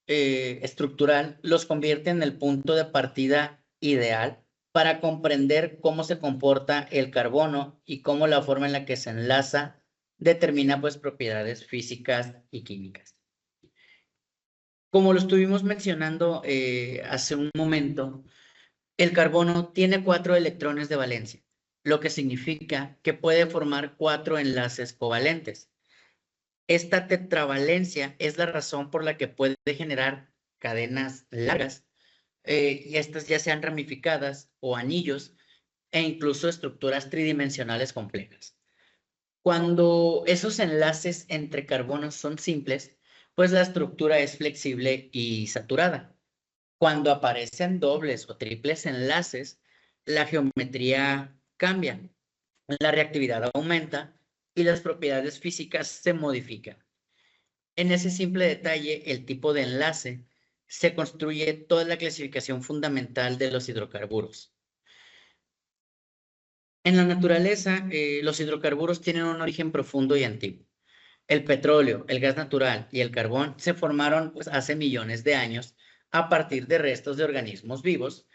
estructural los convierte en el punto de partida ideal para comprender cómo se comporta el carbono y cómo la forma en la que se enlaza determina pues propiedades físicas y químicas. Como lo estuvimos mencionando hace un momento, el carbono tiene 4 electrones de valencia, lo que significa que puede formar 4 enlaces covalentes. Esta tetravalencia es la razón por la que puede generar cadenas largas, y estas ya sean ramificadas o anillos, e incluso estructuras tridimensionales complejas. Cuando esos enlaces entre carbonos son simples, pues la estructura es flexible y saturada. Cuando aparecen dobles o triples enlaces, la geometría cambia, la reactividad aumenta y las propiedades físicas se modifican. En ese simple detalle, el tipo de enlace, se construye toda la clasificación fundamental de los hidrocarburos. En la naturaleza, los hidrocarburos tienen un origen profundo y antiguo. El petróleo, el gas natural y el carbón se formaron pues, hace millones de años a partir de restos de organismos vivos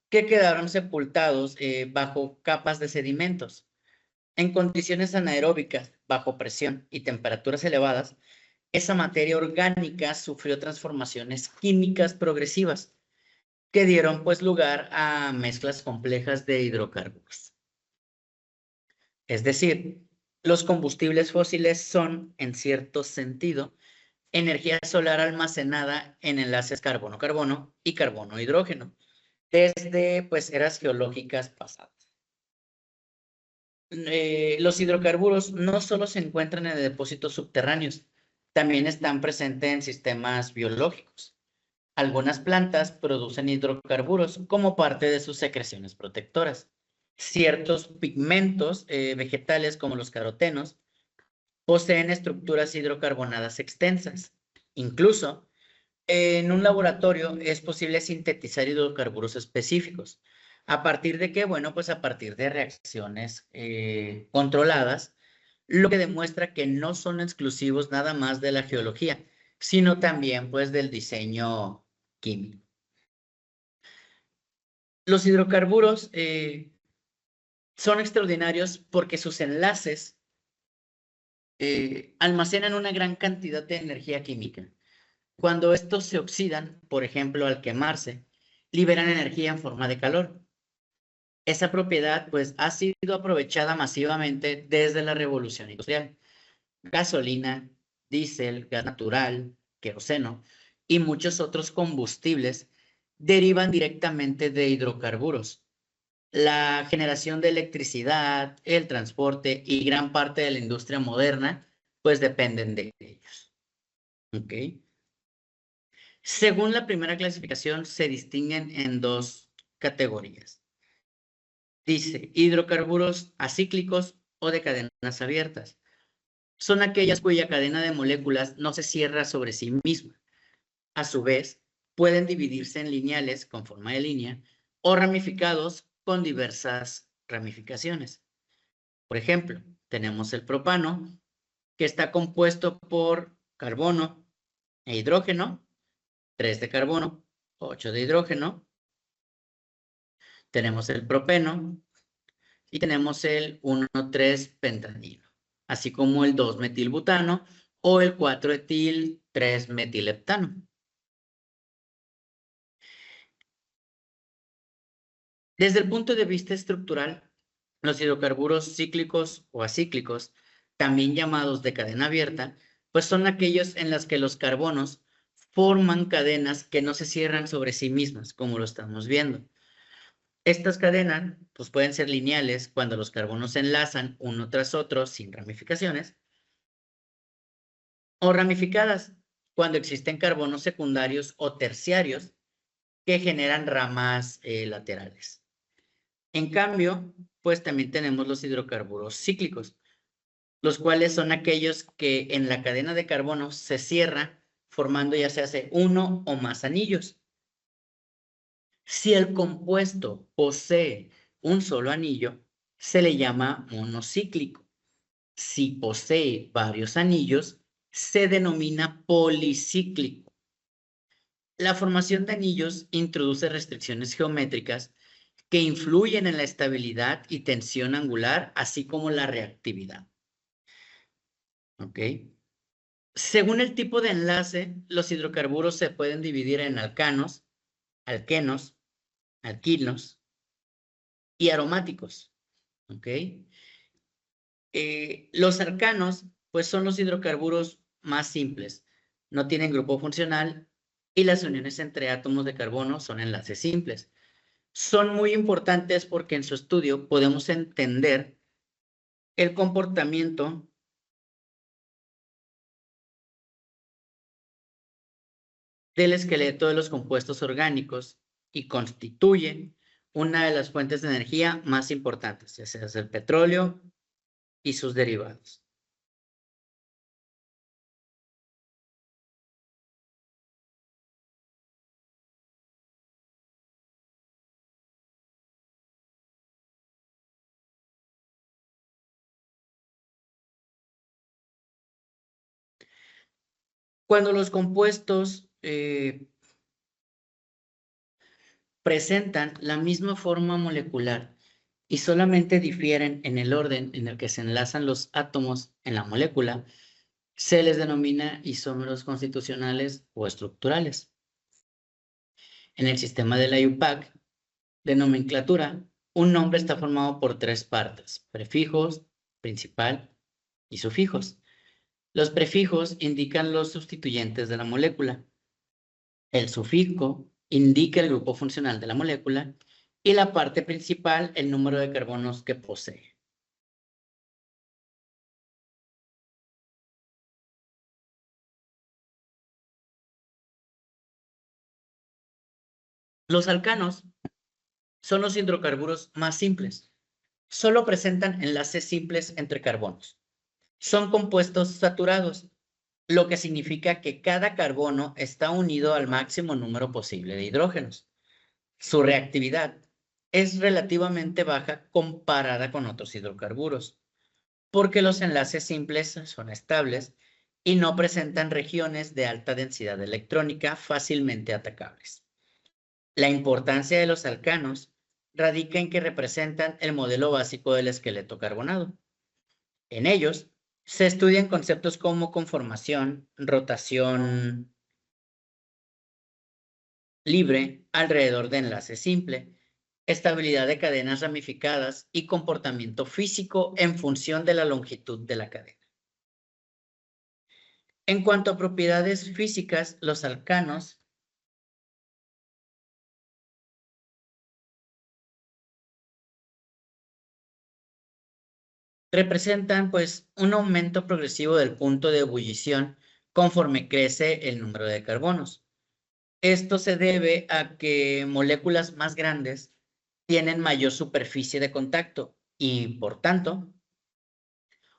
que quedaron sepultados bajo capas de sedimentos. En condiciones anaeróbicas, bajo presión y temperaturas elevadas, esa materia orgánica sufrió transformaciones químicas progresivas que dieron pues lugar a mezclas complejas de hidrocarburos. Es decir, los combustibles fósiles son, en cierto sentido, energía solar almacenada en enlaces carbono-carbono y carbono-hidrógeno, desde pues eras geológicas pasadas. Los hidrocarburos no solo se encuentran en depósitos subterráneos, también están presentes en sistemas biológicos. Algunas plantas producen hidrocarburos como parte de sus secreciones protectoras. Ciertos pigmentos vegetales como los carotenos poseen estructuras hidrocarbonadas extensas. Incluso en un laboratorio es posible sintetizar hidrocarburos específicos. ¿A partir de qué? Bueno, pues a partir de reacciones controladas, lo que demuestra que no son exclusivos nada más de la geología, sino también pues del diseño químico. Los hidrocarburos son extraordinarios porque sus enlaces almacenan una gran cantidad de energía química. Cuando estos se oxidan, por ejemplo, al quemarse, liberan energía en forma de calor. Esa propiedad, pues, ha sido aprovechada masivamente desde la revolución industrial. Gasolina, diésel, gas natural, queroseno y muchos otros combustibles derivan directamente de hidrocarburos. La generación de electricidad, el transporte y gran parte de la industria moderna, pues dependen de ellos. ¿Ok? Según la primera clasificación, se distinguen en dos categorías. Dice, hidrocarburos acíclicos o de cadenas abiertas. Son aquellas cuya cadena de moléculas no se cierra sobre sí misma. A su vez, pueden dividirse en lineales con forma de línea o ramificados con diversas ramificaciones. Por ejemplo, tenemos el propano, que está compuesto por carbono e hidrógeno, 3 de carbono, 8 de hidrógeno. Tenemos el propeno y tenemos el 1,3-pentanilo, así como el 2-metilbutano o el 4-etil-3-metileptano. Desde el punto de vista estructural, los hidrocarburos cíclicos o acíclicos, también llamados de cadena abierta, pues son aquellos en los que los carbonos forman cadenas que no se cierran sobre sí mismas, como lo estamos viendo. Estas cadenas pues pueden ser lineales cuando los carbonos se enlazan uno tras otro sin ramificaciones, o ramificadas cuando existen carbonos secundarios o terciarios que generan ramas laterales. En cambio, pues también tenemos los hidrocarburos cíclicos, los cuales son aquellos que en la cadena de carbono se cierra formando ya se hace uno o más anillos. Si el compuesto posee un solo anillo, se le llama monocíclico. Si posee varios anillos, se denomina policíclico. La formación de anillos introduce restricciones geométricas que influyen en la estabilidad y tensión angular, así como la reactividad. ¿Ok? Según el tipo de enlace, los hidrocarburos se pueden dividir en alcanos, alquenos, alquinos y aromáticos. ¿Ok? Los alcanos, pues son los hidrocarburos más simples. No tienen grupo funcional y las uniones entre átomos de carbono son enlaces simples. Son muy importantes porque en su estudio podemos entender el comportamiento del esqueleto de los compuestos orgánicos y constituyen una de las fuentes de energía más importantes, ya sea el petróleo y sus derivados. Cuando los compuestos presentan la misma forma molecular y solamente difieren en el orden en el que se enlazan los átomos en la molécula, se les denomina isómeros constitucionales o estructurales. En el sistema de la IUPAC de nomenclatura, un nombre está formado por tres partes: prefijos, principal y sufijos. Los prefijos indican los sustituyentes de la molécula. El sufijo indica el grupo funcional de la molécula y la parte principal el número de carbonos que posee. Los alcanos son los hidrocarburos más simples. Solo presentan enlaces simples entre carbonos. Son compuestos saturados, lo que significa que cada carbono está unido al máximo número posible de hidrógenos. Su reactividad es relativamente baja comparada con otros hidrocarburos, porque los enlaces simples son estables y no presentan regiones de alta densidad electrónica fácilmente atacables. La importancia de los alcanos radica en que representan el modelo básico del esqueleto carbonado. En ellos se estudian conceptos como conformación, rotación libre alrededor de enlace simple, estabilidad de cadenas ramificadas y comportamiento físico en función de la longitud de la cadena. En cuanto a propiedades físicas, los alcanos representan pues un aumento progresivo del punto de ebullición conforme crece el número de carbonos. Esto se debe a que moléculas más grandes tienen mayor superficie de contacto y, por tanto,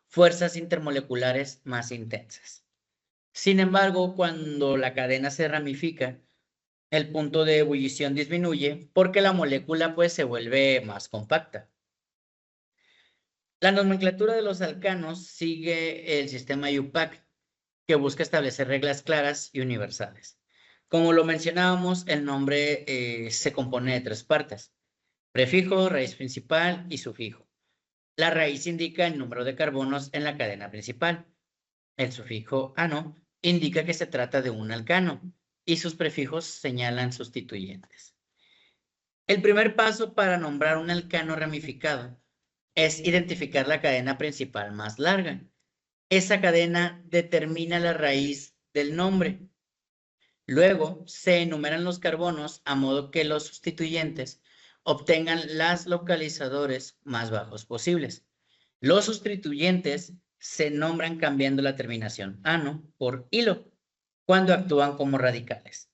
fuerzas intermoleculares más intensas. Sin embargo, cuando la cadena se ramifica, el punto de ebullición disminuye porque la molécula pues se vuelve más compacta. La nomenclatura de los alcanos sigue el sistema IUPAC, que busca establecer reglas claras y universales. Como lo mencionábamos, el nombre se compone de tres partes: prefijo, raíz principal y sufijo. La raíz indica el número de carbonos en la cadena principal. El sufijo ano indica que se trata de un alcano y sus prefijos señalan sustituyentes. El primer paso para nombrar un alcano ramificado es identificar la cadena principal más larga. Esa cadena determina la raíz del nombre. Luego se enumeran los carbonos a modo que los sustituyentes obtengan los localizadores más bajos posibles. Los sustituyentes se nombran cambiando la terminación ano por hilo cuando actúan como radicales.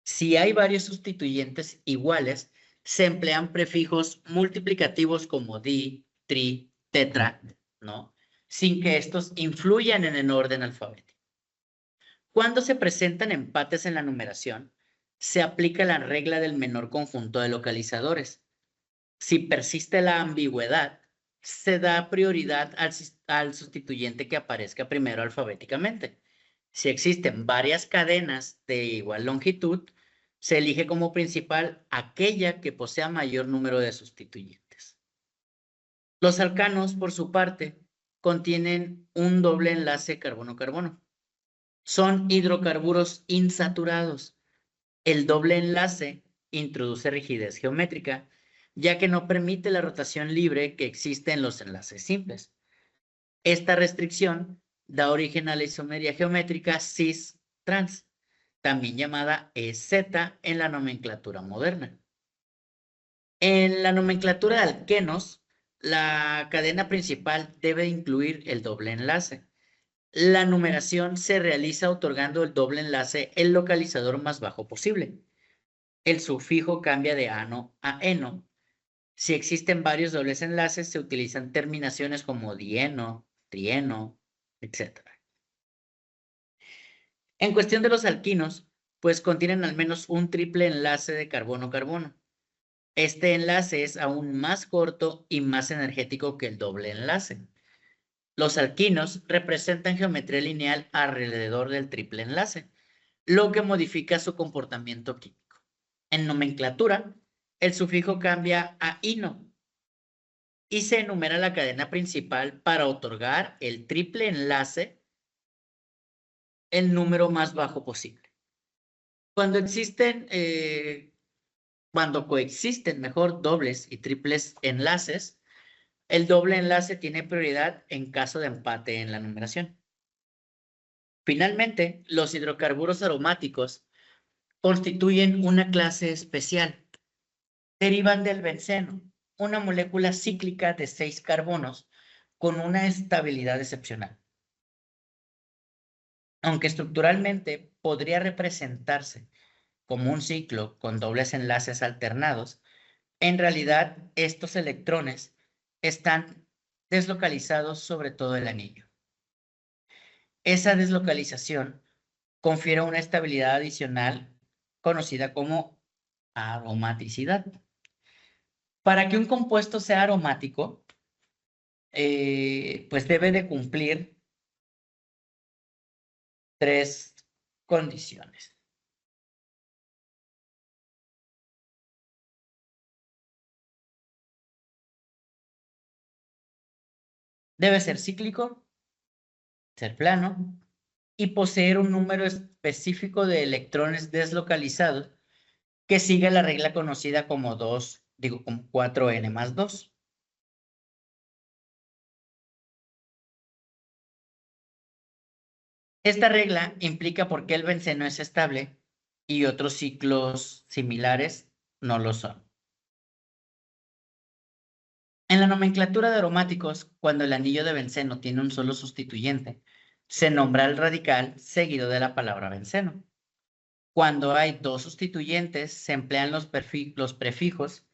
Si hay varios sustituyentes iguales, se emplean prefijos multiplicativos como di, tri, tetra, ¿no? Sin que estos influyan en el orden alfabético. Cuando se presentan empates en la numeración, se aplica la regla del menor conjunto de localizadores. Si persiste la ambigüedad, se da prioridad al sustituyente que aparezca primero alfabéticamente. Si existen varias cadenas de igual longitud, se elige como principal aquella que posea mayor número de sustituyentes. Los alcanos, por su parte, contienen un doble enlace carbono-carbono. Son hidrocarburos insaturados. El doble enlace introduce rigidez geométrica, ya que no permite la rotación libre que existe en los enlaces simples. Esta restricción da origen a la isomería geométrica cis-trans, también llamada EZ en la nomenclatura moderna. En la nomenclatura de alquenos, la cadena principal debe incluir el doble enlace. La numeración se realiza otorgando el doble enlace el localizador más bajo posible. El sufijo cambia de ano a eno. Si existen varios dobles enlaces, se utilizan terminaciones como dieno, trieno, etc. En cuestión de los alquinos, pues contienen al menos un triple enlace de carbono-carbono. Este enlace es aún más corto y más energético que el doble enlace. Los alquinos representan geometría lineal alrededor del triple enlace, lo que modifica su comportamiento químico. En nomenclatura, el sufijo cambia a ino y se enumera la cadena principal para otorgar el triple enlace el número más bajo posible. Cuando coexisten, mejor, dobles y triples enlaces, el doble enlace tiene prioridad en caso de empate en la numeración. Finalmente, los hidrocarburos aromáticos constituyen una clase especial. Derivan del benceno, una molécula cíclica de 6 carbonos con una estabilidad excepcional. Aunque estructuralmente podría representarse como un ciclo con dobles enlaces alternados, en realidad estos electrones están deslocalizados sobre todo el anillo. Esa deslocalización confiere una estabilidad adicional conocida como aromaticidad. Para que un compuesto sea aromático, pues debe de cumplir 3 condiciones. Debe ser cíclico, ser plano y poseer un número específico de electrones deslocalizados que sigue la regla conocida como 4n+2. Esta regla implica por qué el benceno es estable y otros ciclos similares no lo son. En la nomenclatura de aromáticos, cuando el anillo de benceno tiene un solo sustituyente, se nombra el radical seguido de la palabra benceno. Cuando hay 2 sustituyentes, se emplean los prefijos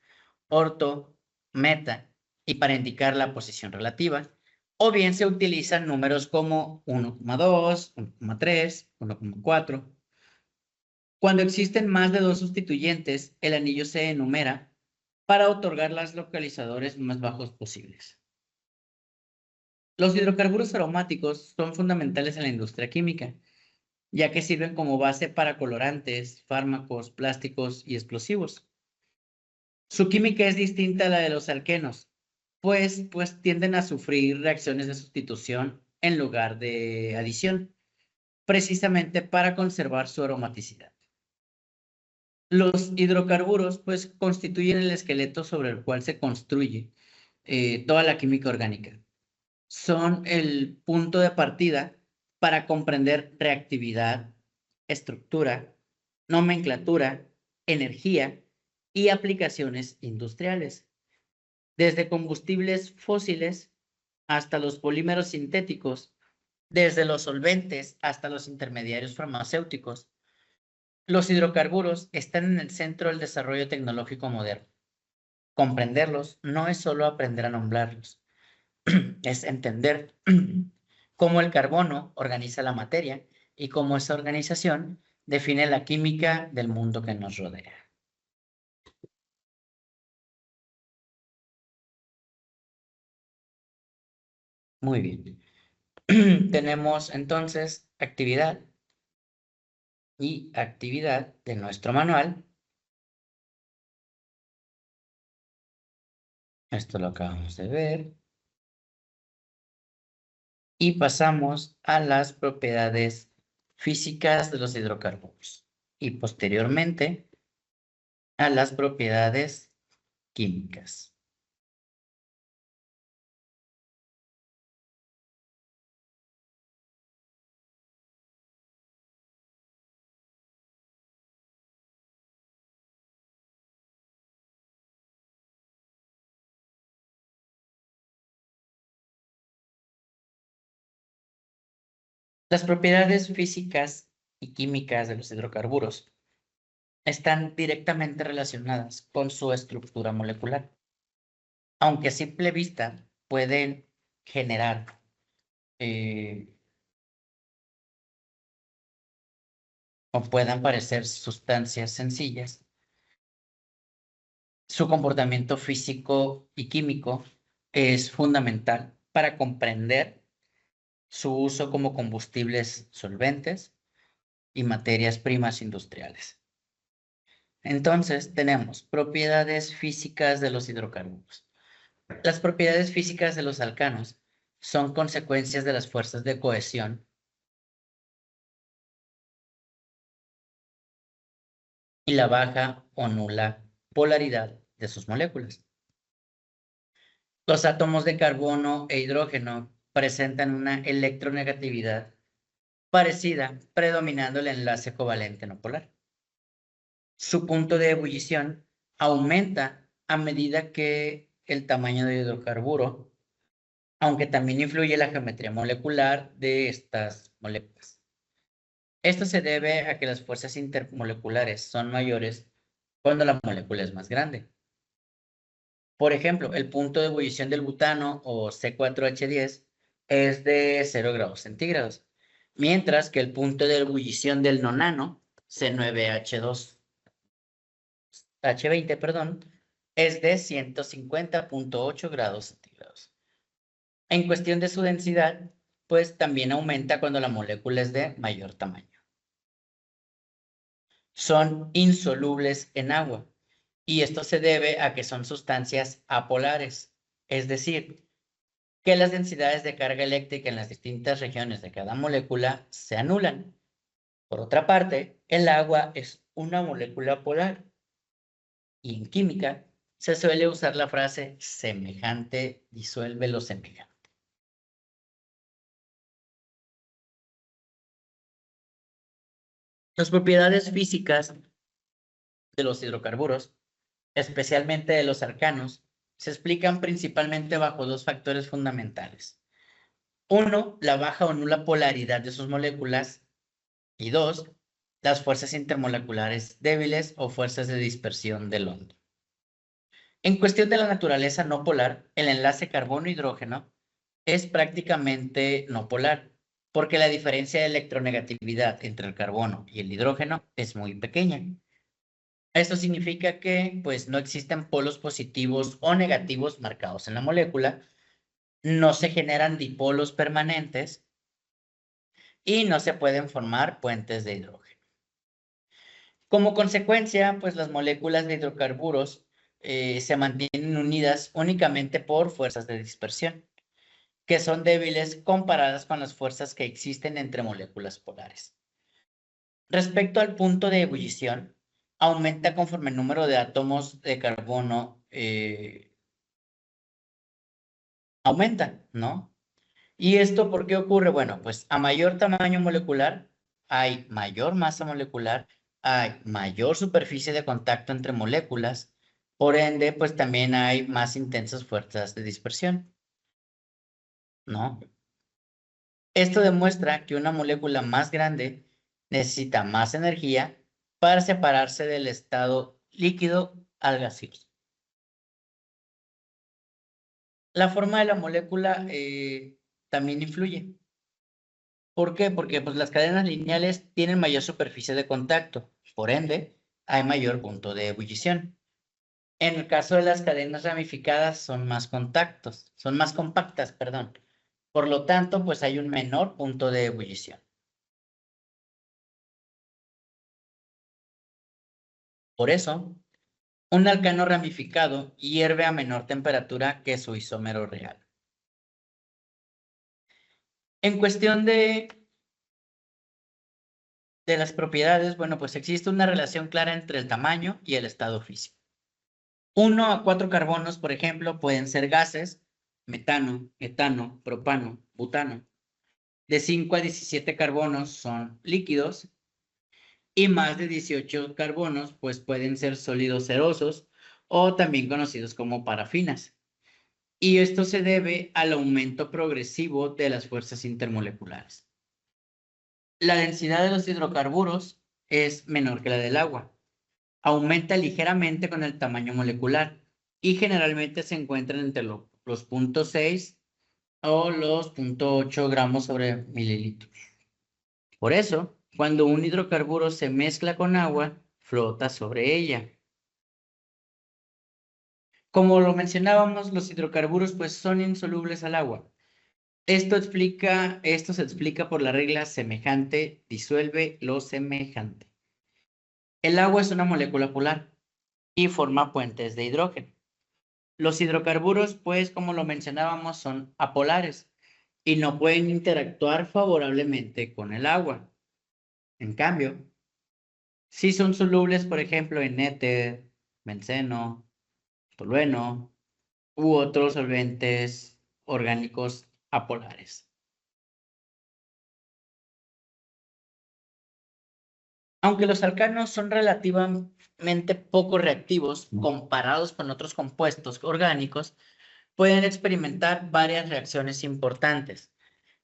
orto, meta y para indicar la posición relativa, o bien se utilizan números como 1,2, 1,3, 1,4. Cuando existen más de 2 sustituyentes, el anillo se enumera para otorgar los localizadores más bajos posibles. Los hidrocarburos aromáticos son fundamentales en la industria química, ya que sirven como base para colorantes, fármacos, plásticos y explosivos. Su química es distinta a la de los alquenos, pues tienden a sufrir reacciones de sustitución en lugar de adición, precisamente para conservar su aromaticidad. Los hidrocarburos, pues, constituyen el esqueleto sobre el cual se construye toda la química orgánica. Son el punto de partida para comprender reactividad, estructura, nomenclatura, energía y aplicaciones industriales. Desde combustibles fósiles hasta los polímeros sintéticos, desde los solventes hasta los intermediarios farmacéuticos, los hidrocarburos están en el centro del desarrollo tecnológico moderno. Comprenderlos no es solo aprender a nombrarlos, es entender cómo el carbono organiza la materia y cómo esa organización define la química del mundo que nos rodea. Muy bien. Tenemos entonces actividad y actividad de nuestro manual. Esto lo acabamos de ver. Y pasamos a las propiedades físicas de los hidrocarburos. Y posteriormente a las propiedades químicas. Las propiedades físicas y químicas de los hidrocarburos están directamente relacionadas con su estructura molecular, aunque a simple vista pueden generar o puedan parecer sustancias sencillas. Su comportamiento físico y químico es fundamental para comprender su uso como combustibles solventes y materias primas industriales. Entonces, tenemos propiedades físicas de los hidrocarburos. Las propiedades físicas de los alcanos son consecuencias de las fuerzas de cohesión y la baja o nula polaridad de sus moléculas. Los átomos de carbono e hidrógeno presentan una electronegatividad parecida, predominando el enlace covalente no polar. Su punto de ebullición aumenta a medida que el tamaño del hidrocarburo, aunque también influye la geometría molecular de estas moléculas. Esto se debe a que las fuerzas intermoleculares son mayores cuando la molécula es más grande. Por ejemplo, el punto de ebullición del butano o C4H10 es de 0 grados centígrados, mientras que el punto de ebullición del nonano, C9H20, perdón, es de 150.8 grados centígrados. En cuestión de su densidad, pues también aumenta cuando la molécula es de mayor tamaño. Son insolubles en agua y esto se debe a que son sustancias apolares, es decir, que las densidades de carga eléctrica en las distintas regiones de cada molécula se anulan. Por otra parte, el agua es una molécula polar y en química se suele usar la frase semejante disuelve lo semejante. Las propiedades físicas de los hidrocarburos, especialmente de los alcanos, se explican principalmente bajo dos factores fundamentales. Uno, la baja o nula polaridad de sus moléculas. Y dos, las fuerzas intermoleculares débiles o fuerzas de dispersión del hondo. En cuestión de la naturaleza no polar, el enlace carbono-hidrógeno es prácticamente no polar, porque la diferencia de electronegatividad entre el carbono y el hidrógeno es muy pequeña. Esto significa que pues, no existen polos positivos o negativos marcados en la molécula, no se generan dipolos permanentes y no se pueden formar puentes de hidrógeno. Como consecuencia, pues las moléculas de hidrocarburos se mantienen unidas únicamente por fuerzas de dispersión, que son débiles comparadas con las fuerzas que existen entre moléculas polares. Respecto al punto de ebullición, aumenta conforme el número de átomos de carbono aumenta, ¿no? ¿Y esto por qué ocurre? Bueno, pues a mayor tamaño molecular hay mayor masa molecular, hay mayor superficie de contacto entre moléculas, por ende, pues también hay más intensas fuerzas de dispersión, ¿no? Esto demuestra que una molécula más grande necesita más energía para separarse del estado líquido al gaseoso. La forma de la molécula también influye. ¿Por qué? Porque pues, las cadenas lineales tienen mayor superficie de contacto, por ende, hay mayor punto de ebullición. En el caso de las cadenas ramificadas son más compactas, perdón. Por lo tanto, pues hay un menor punto de ebullición. Por eso, un alcano ramificado hierve a menor temperatura que su isómero real. En cuestión de las propiedades, bueno, pues existe una relación clara entre el tamaño y el estado físico. 1 a 4 carbonos, por ejemplo, pueden ser gases, metano, etano, propano, butano. De 5 a 17 carbonos son líquidos y más de 18 carbonos pues pueden ser sólidos cerosos o también conocidos como parafinas. Y esto se debe al aumento progresivo de las fuerzas intermoleculares. La densidad de los hidrocarburos es menor que la del agua. Aumenta ligeramente con el tamaño molecular y generalmente se encuentran entre los 0.6 o los 0.8 gramos sobre mililitros. Por eso, cuando un hidrocarburo se mezcla con agua, flota sobre ella. Como lo mencionábamos, los hidrocarburos pues son insolubles al agua. Esto se explica por la regla semejante disuelve lo semejante. El agua es una molécula polar y forma puentes de hidrógeno. Los hidrocarburos, pues, como lo mencionábamos, son apolares y no pueden interactuar favorablemente con el agua. En cambio, sí son solubles, por ejemplo, en éter, benceno, tolueno u otros solventes orgánicos apolares. Aunque los alcanos son relativamente poco reactivos comparados con otros compuestos orgánicos, pueden experimentar varias reacciones importantes.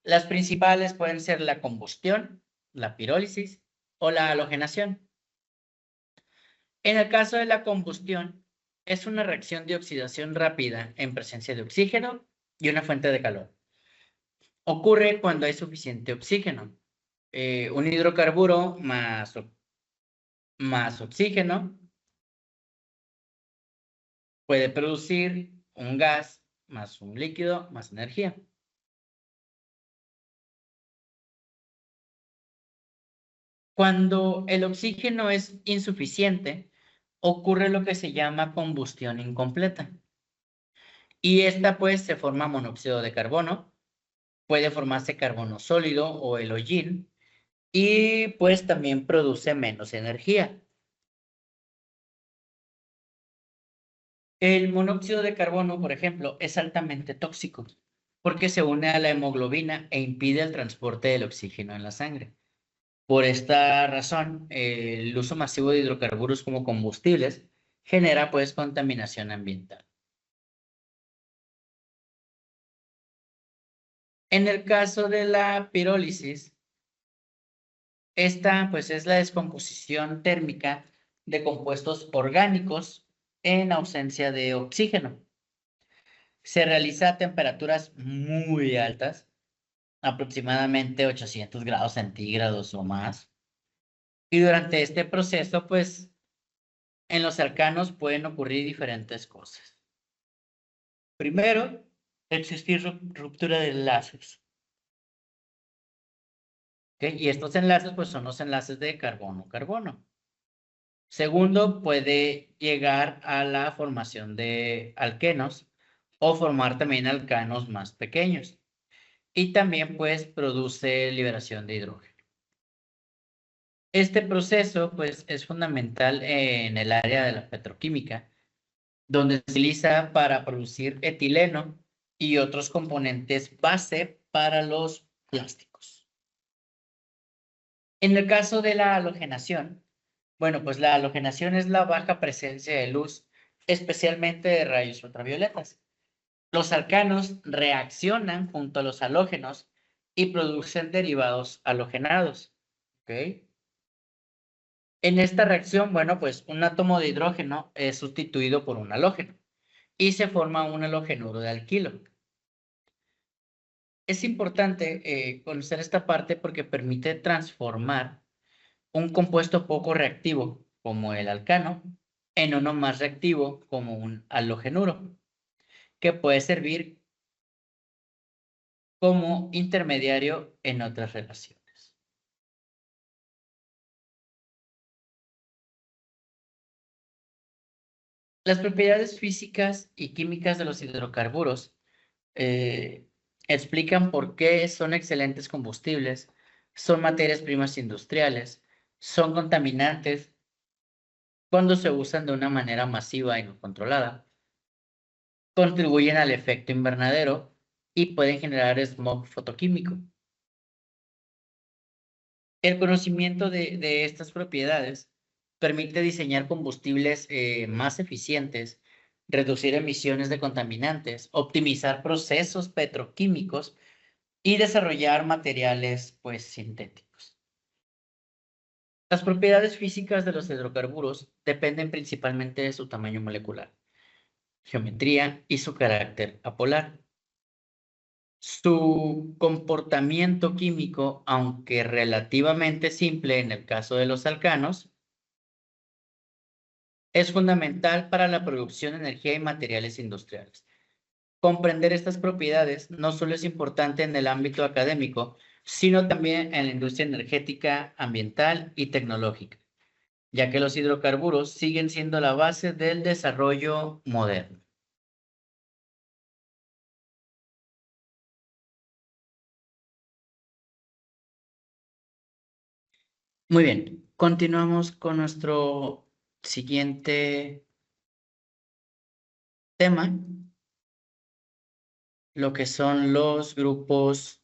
Las principales pueden ser la combustión, la pirólisis o la halogenación. En el caso de la combustión, es una reacción de oxidación rápida en presencia de oxígeno y una fuente de calor. Ocurre cuando hay suficiente oxígeno. Un hidrocarburo más oxígeno puede producir un gas más un líquido más energía. Cuando el oxígeno es insuficiente, ocurre lo que se llama combustión incompleta. Y esta pues se forma monóxido de carbono, puede formarse carbono sólido o el hollín y pues también produce menos energía. El monóxido de carbono, por ejemplo, es altamente tóxico porque se une a la hemoglobina e impide el transporte del oxígeno en la sangre. Por esta razón, el uso masivo de hidrocarburos como combustibles genera pues contaminación ambiental. En el caso de la pirólisis, esta pues es la descomposición térmica de compuestos orgánicos en ausencia de oxígeno. Se realiza a temperaturas muy altas, aproximadamente 800 grados centígrados o más. Y durante este proceso, pues en los alcanos pueden ocurrir diferentes cosas. Primero, existir ruptura de enlaces. ¿Okay? Y estos enlaces pues son los enlaces de carbono-carbono. Segundo, puede llegar a la formación de alquenos o formar también alcanos más pequeños. Y también pues produce liberación de hidrógeno. Este proceso pues es fundamental en el área de la petroquímica, donde se utiliza para producir etileno y otros componentes base para los plásticos. En el caso de la halogenación, bueno, pues la halogenación es la baja presencia de luz, especialmente de rayos ultravioletas. Los alcanos reaccionan junto a los halógenos y producen derivados halogenados. ¿Ok? En esta reacción, bueno, pues un átomo de hidrógeno es sustituido por un halógeno y se forma un halogenuro de alquilo. Es importante conocer esta parte porque permite transformar un compuesto poco reactivo, como el alcano, en uno más reactivo, como un halogenuro, que puede servir como intermediario en otras relaciones. Las propiedades físicas y químicas de los hidrocarburos eh, explican por qué son excelentes combustibles, son materias primas industriales, son contaminantes cuando se usan de una manera masiva y no controlada, contribuyen al efecto invernadero y pueden generar smog fotoquímico. El conocimiento de estas propiedades permite diseñar combustibles más eficientes, reducir emisiones de contaminantes, optimizar procesos petroquímicos y desarrollar materiales pues sintéticos. Las propiedades físicas de los hidrocarburos dependen principalmente de su tamaño molecular, geometría y su carácter apolar. Su comportamiento químico, aunque relativamente simple en el caso de los alcanos, es fundamental para la producción de energía y materiales industriales. Comprender estas propiedades no solo es importante en el ámbito académico, sino también en la industria energética, ambiental y tecnológica, ya que los hidrocarburos siguen siendo la base del desarrollo moderno. Muy bien, continuamos con nuestro siguiente tema, lo que son los grupos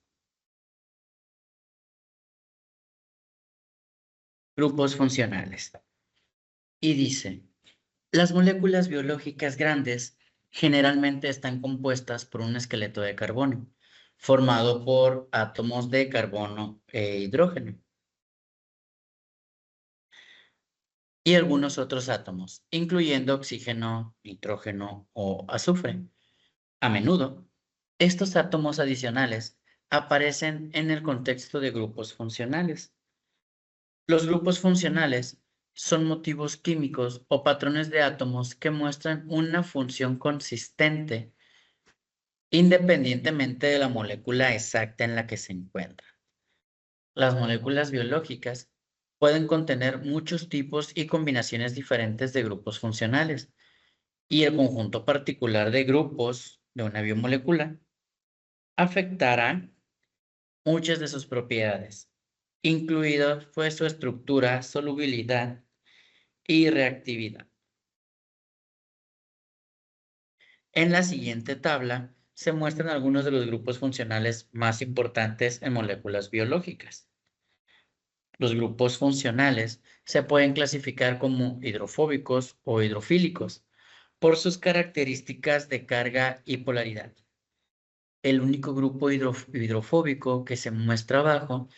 funcionales. Y dice, las moléculas biológicas grandes generalmente están compuestas por un esqueleto de carbono, formado por átomos de carbono e hidrógeno, y algunos otros átomos, incluyendo oxígeno, nitrógeno o azufre. A menudo, estos átomos adicionales aparecen en el contexto de grupos funcionales. Los grupos funcionales son motivos químicos o patrones de átomos que muestran una función consistente independientemente de la molécula exacta en la que se encuentra. Las moléculas biológicas pueden contener muchos tipos y combinaciones diferentes de grupos funcionales, y el conjunto particular de grupos de una biomolécula afectará muchas de sus propiedades, incluidas pues su estructura, solubilidad y reactividad. En la siguiente tabla se muestran algunos de los grupos funcionales más importantes en moléculas biológicas. Los grupos funcionales se pueden clasificar como hidrofóbicos o hidrofílicos por sus características de carga y polaridad. El único grupo hidrofóbico que se muestra abajo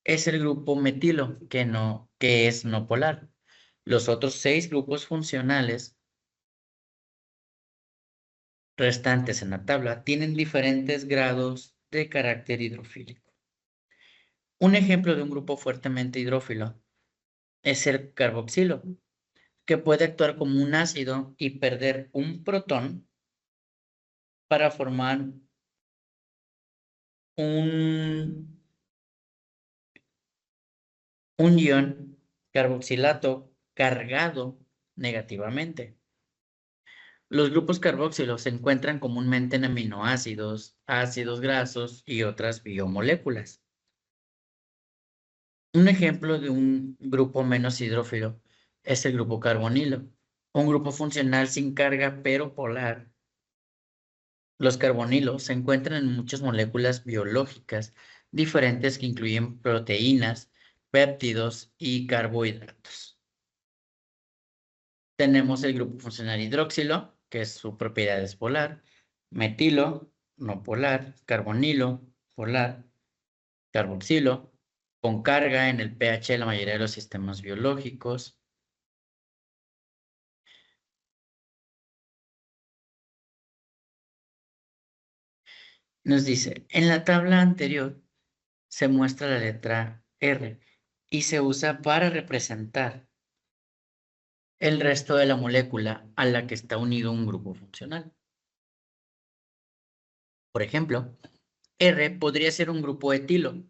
es el grupo metilo, que es no polar. Los otros 6 grupos funcionales restantes en la tabla tienen diferentes grados de carácter hidrofílico. Un ejemplo de un grupo fuertemente hidrófilo es el carboxilo, que puede actuar como un ácido y perder un protón para formar un, un ion carboxilato cargado negativamente. Los grupos carboxilos se encuentran comúnmente en aminoácidos, ácidos grasos y otras biomoléculas. Un ejemplo de un grupo menos hidrófilo es el grupo carbonilo, un grupo funcional sin carga pero polar. Los carbonilos se encuentran en muchas moléculas biológicas diferentes que incluyen proteínas, péptidos y carbohidratos. Tenemos el grupo funcional hidroxilo, que su propiedad es polar, metilo, no polar, carbonilo, polar, carboxilo, con carga en el pH de la mayoría de los sistemas biológicos. Nos dice, en la tabla anterior se muestra la letra R y se usa para representar el resto de la molécula a la que está unido un grupo funcional. Por ejemplo, R podría ser un grupo etilo,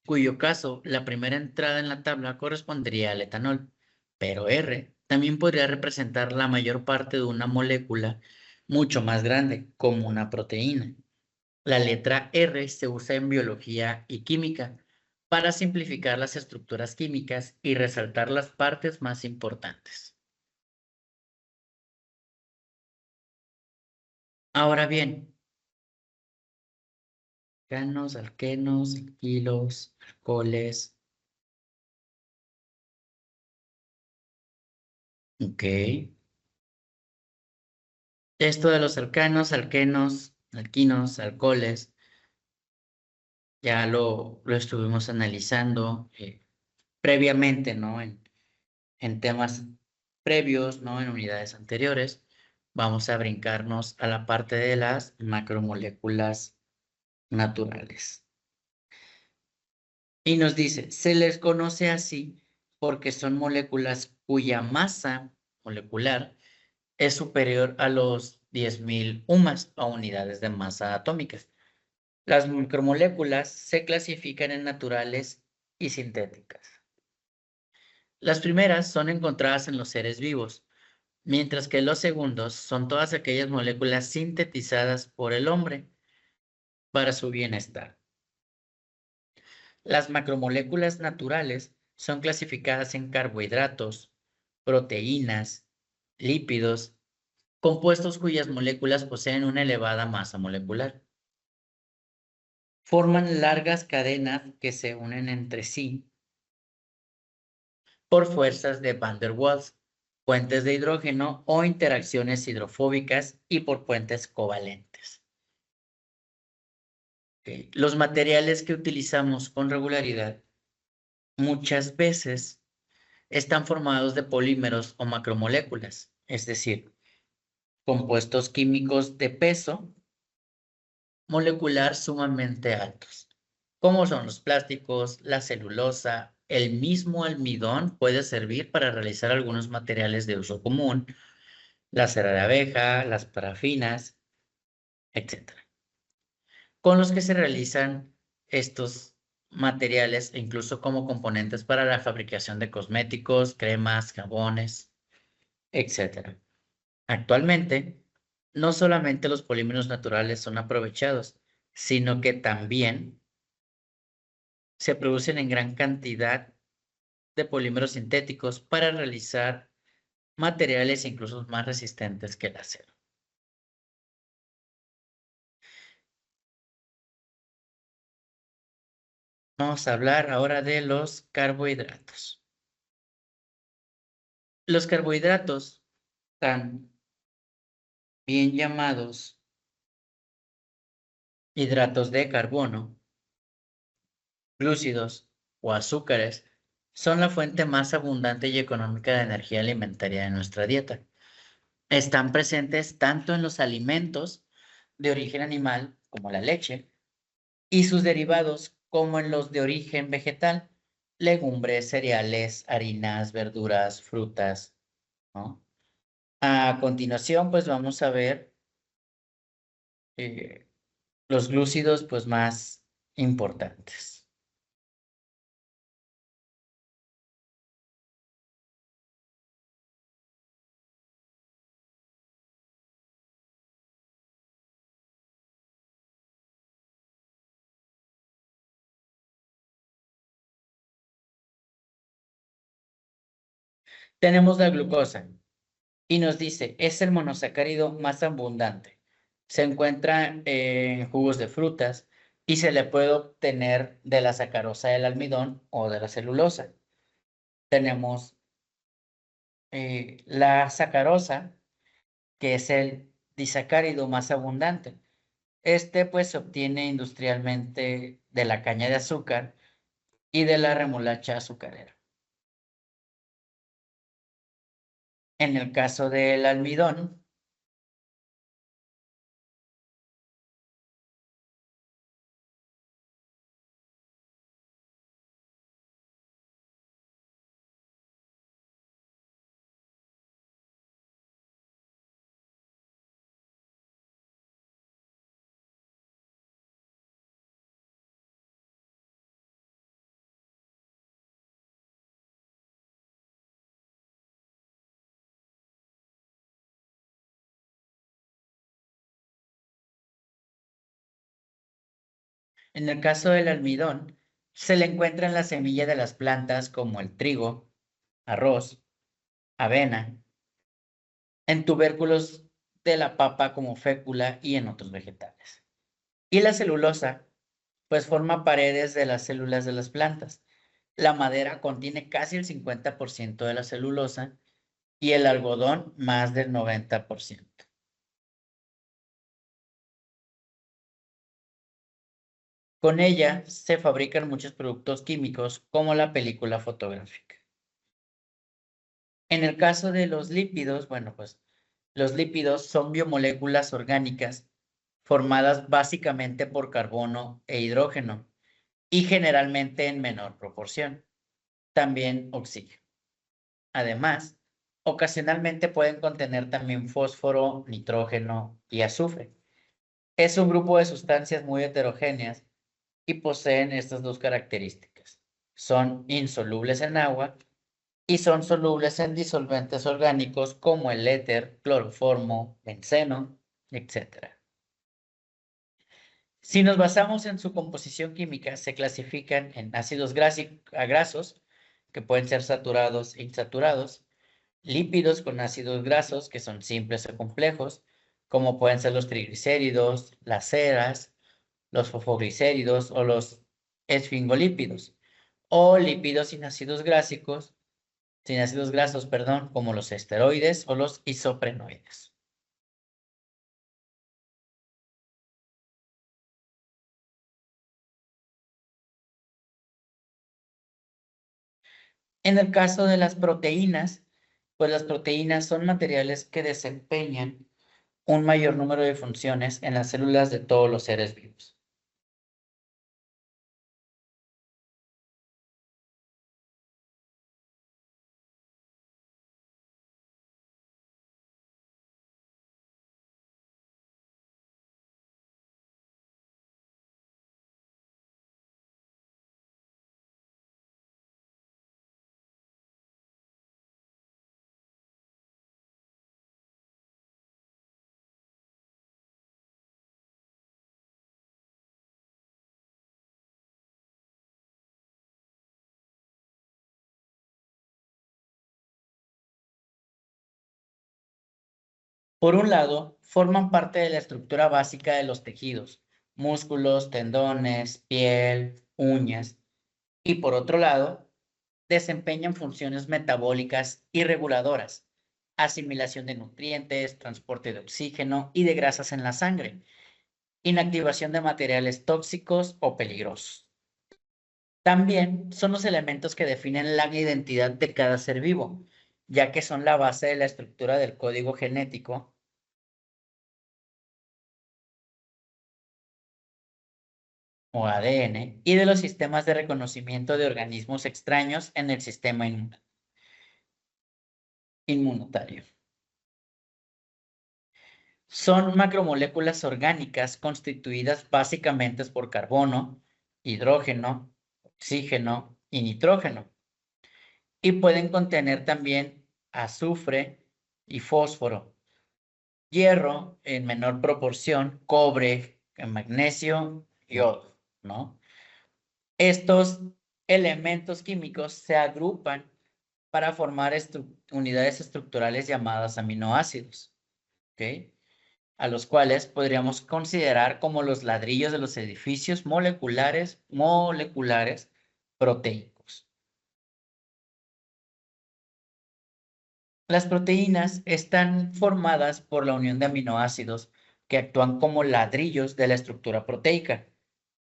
cuyo caso la primera entrada en la tabla correspondería al etanol, pero R también podría representar la mayor parte de una molécula mucho más grande, como una proteína. La letra R se usa en biología y química para simplificar las estructuras químicas y resaltar las partes más importantes. Ahora bien, alquenos, alquilos, alcoholes. Ok. Esto de los alquenos, alquinos, alcoholes, ya lo estuvimos analizando previamente, ¿no? En temas previos, ¿no? En unidades anteriores. Vamos a brincarnos a la parte de las macromoléculas naturales. Y nos dice, se les conoce así porque son moléculas cuya masa molecular es superior a los 10.000 UMAS o unidades de masa atómica. Las micromoléculas se clasifican en naturales y sintéticas. Las primeras son encontradas en los seres vivos, mientras que los segundos son todas aquellas moléculas sintetizadas por el hombre para su bienestar. Las macromoléculas naturales son clasificadas en carbohidratos, proteínas, lípidos, compuestos cuyas moléculas poseen una elevada masa molecular. Forman largas cadenas que se unen entre sí por fuerzas de Van der Waals, puentes de hidrógeno o interacciones hidrofóbicas y por puentes covalentes. Los materiales que utilizamos con regularidad muchas veces están formados de polímeros o macromoléculas, es decir, compuestos químicos de peso molecular sumamente altos, como son los plásticos, la celulosa, el mismo almidón puede servir para realizar algunos materiales de uso común, la cera de abeja, las parafinas, etc., con los que se realizan estos materiales e incluso como componentes para la fabricación de cosméticos, cremas, jabones, etc. Actualmente, no solamente los polímeros naturales son aprovechados, sino que también se producen en gran cantidad de polímeros sintéticos para realizar materiales incluso más resistentes que el acero. Vamos a hablar ahora de los carbohidratos. Los carbohidratos, tan bien llamados hidratos de carbono, glúcidos o azúcares, son la fuente más abundante y económica de energía alimentaria de nuestra dieta. Están presentes tanto en los alimentos de origen animal, como la leche, y sus derivados, como en los de origen vegetal, legumbres, cereales, harinas, verduras, frutas, ¿no? A continuación, pues vamos a ver eh, los glúcidos pues, más importantes. Tenemos la glucosa y nos dice, es el monosacárido más abundante. Se encuentra en jugos de frutas y se le puede obtener de la sacarosa del almidón o de la celulosa. Tenemos la sacarosa, que es el disacárido más abundante. Este pues se obtiene industrialmente de la caña de azúcar y de la remolacha azucarera. En el caso del almidón, en el caso del almidón, se le encuentra en la semilla de las plantas como el trigo, arroz, avena, en tubérculos de la papa como fécula y en otros vegetales. Y la celulosa, pues forma paredes de las células de las plantas. La madera contiene casi el 50% de la celulosa y el algodón más del 90%. Con ella se fabrican muchos productos químicos como la película fotográfica. En el caso de los lípidos, bueno, pues los lípidos son biomoléculas orgánicas formadas básicamente por carbono e hidrógeno y generalmente en menor proporción, también oxígeno. Además, Ocasionalmente pueden contener también fósforo, nitrógeno y azufre. Es un grupo de sustancias muy heterogéneas y poseen estas dos características. Son insolubles en agua y son solubles en disolventes orgánicos como el éter, cloroformo, benceno, etc. Si nos basamos en su composición química, se clasifican en ácidos grasos, que pueden ser saturados e insaturados, lípidos con ácidos grasos, que son simples o complejos, como pueden ser los triglicéridos, las ceras, los fosfoglicéridos o los esfingolípidos, o lípidos sin ácidos grasos, perdón, como los esteroides o los isoprenoides. En el caso de las proteínas, pues las proteínas son materiales que desempeñan un mayor número de funciones en las células de todos los seres vivos. Por un lado, forman parte de la estructura básica de los tejidos, músculos, tendones, piel, uñas, y por otro lado, desempeñan funciones metabólicas y reguladoras, asimilación de nutrientes, transporte de oxígeno y de grasas en la sangre, inactivación de materiales tóxicos o peligrosos. También son los elementos que definen la identidad de cada ser vivo, ya que son la base de la estructura del código genético o ADN y de los sistemas de reconocimiento de organismos extraños en el sistema inmunitario. Son macromoléculas orgánicas constituidas básicamente por carbono, hidrógeno, oxígeno y nitrógeno. Y pueden contener también azufre y fósforo, hierro en menor proporción, cobre, magnesio y yodo, ¿no? Estos elementos químicos se agrupan para formar unidades estructurales llamadas aminoácidos, ¿ok? A los cuales podríamos considerar como los ladrillos de los edificios moleculares proteicos. Las proteínas están formadas por la unión de aminoácidos que actúan como ladrillos de la estructura proteica.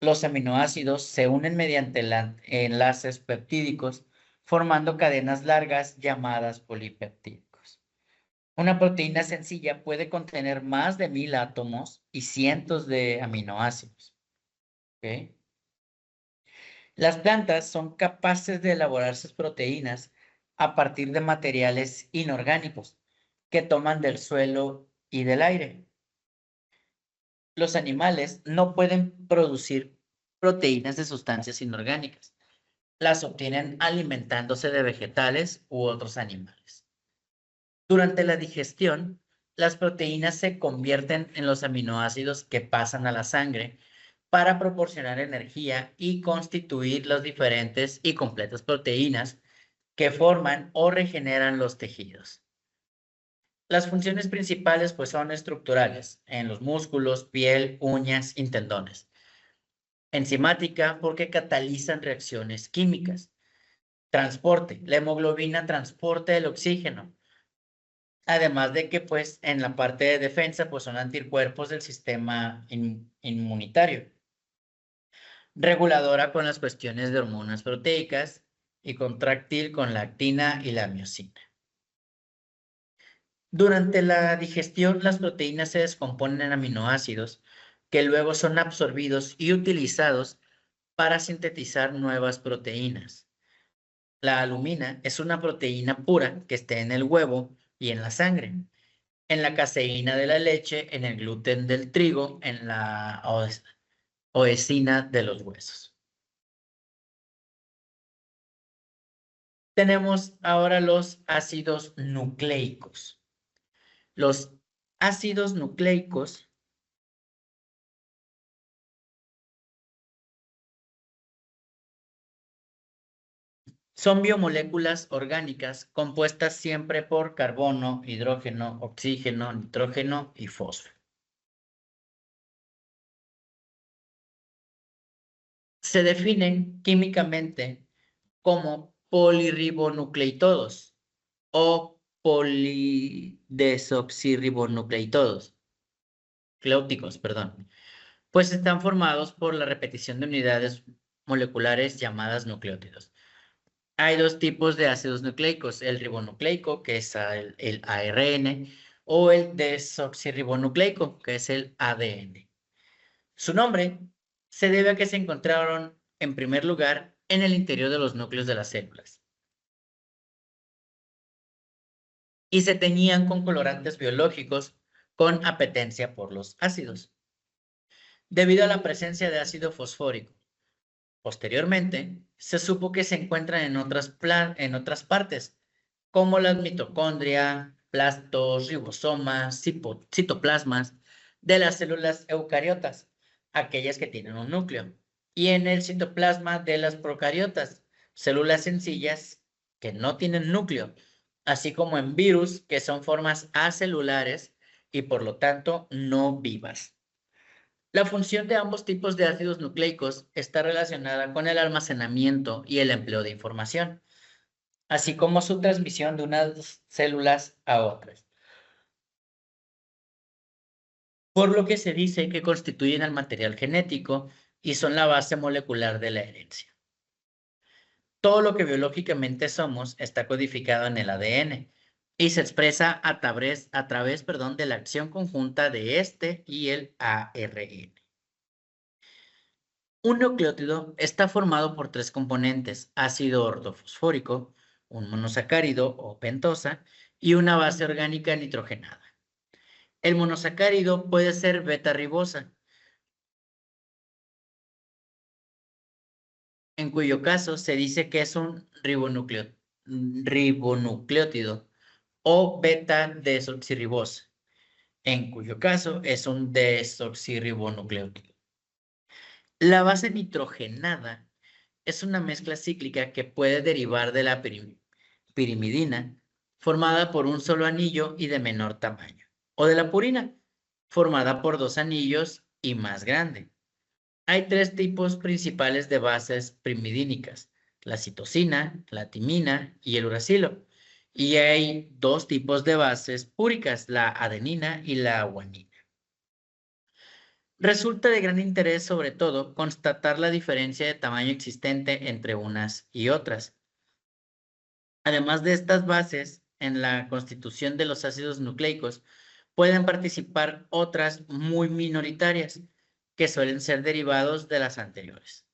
Los aminoácidos se unen mediante enlaces peptídicos, formando cadenas largas llamadas polipeptídicos. Una proteína sencilla puede contener más de 1000 átomos y cientos de aminoácidos. ¿Ok? Las plantas son capaces de elaborar sus proteínas a partir de materiales inorgánicos que toman del suelo y del aire. Los animales no pueden producir proteínas de sustancias inorgánicas. Las obtienen alimentándose de vegetales u otros animales. Durante la digestión, las proteínas se convierten en los aminoácidos que pasan a la sangre para proporcionar energía y constituir las diferentes y completas proteínas que forman o regeneran los tejidos. Las funciones principales pues son estructurales en los músculos, piel, uñas y tendones. Enzimática porque catalizan reacciones químicas. Transporte. La hemoglobina transporta el oxígeno. Además de que pues en la parte de defensa pues son anticuerpos del sistema inmunitario. Reguladora con las cuestiones de hormonas proteicas y contráctil con la actina y la miosina. Durante la digestión, las proteínas se descomponen en aminoácidos que luego son absorbidos y utilizados para sintetizar nuevas proteínas. La albumina es una proteína pura que está en el huevo y en la sangre, en la caseína de la leche, en el gluten del trigo, en la oecina de los huesos. Tenemos ahora los ácidos nucleicos. Los ácidos nucleicos son biomoléculas orgánicas compuestas siempre por carbono, hidrógeno, oxígeno, nitrógeno y fósforo. Se definen químicamente como polirribonucleitodos o polidesoxirribonucleitodos, cleúticos, perdón, pues están formados por la repetición de unidades moleculares llamadas nucleótidos. Hay dos tipos de ácidos nucleicos, el ribonucleico, que es el ARN, o el desoxirribonucleico, que es el ADN. Su nombre se debe a que se encontraron, en primer lugar, en el interior de los núcleos de las células y se teñían con colorantes biológicos con apetencia por los ácidos, debido a la presencia de ácido fosfórico. Posteriormente, se supo que se encuentran en otras partes, como las mitocondria, plastos, ribosomas, citoplasmas de las células eucariotas, aquellas que tienen un núcleo, y en el citoplasma de las procariotas, células sencillas que no tienen núcleo, así como en virus, que son formas acelulares y por lo tanto no vivas. La función de ambos tipos de ácidos nucleicos está relacionada con el almacenamiento y el empleo de información, así como su transmisión de unas células a otras, por lo que se dice que constituyen el material genético y son la base molecular de la herencia. Todo lo que biológicamente somos está codificado en el ADN y se expresa a través, de la acción conjunta de este y el ARN. Un nucleótido está formado por tres componentes: ácido ortofosfórico, un monosacárido o pentosa y una base orgánica nitrogenada. El monosacárido puede ser beta-ribosa, en cuyo caso se dice que es un ribonucleótido, o beta-desoxirribosa, en cuyo caso es un desoxirribonucleótido. La base nitrogenada es una mezcla cíclica que puede derivar de la pirimidina, formada por un solo anillo y de menor tamaño, o de la purina, formada por dos anillos y más grande. Hay tres tipos principales de bases pirimidínicas: la citosina, la timina y el uracilo. Y hay dos tipos de bases púricas, la adenina y la guanina. Resulta de gran interés, sobre todo, constatar la diferencia de tamaño existente entre unas y otras. Además de estas bases, en la constitución de los ácidos nucleicos pueden participar otras muy minoritarias, que suelen ser derivados de las anteriores.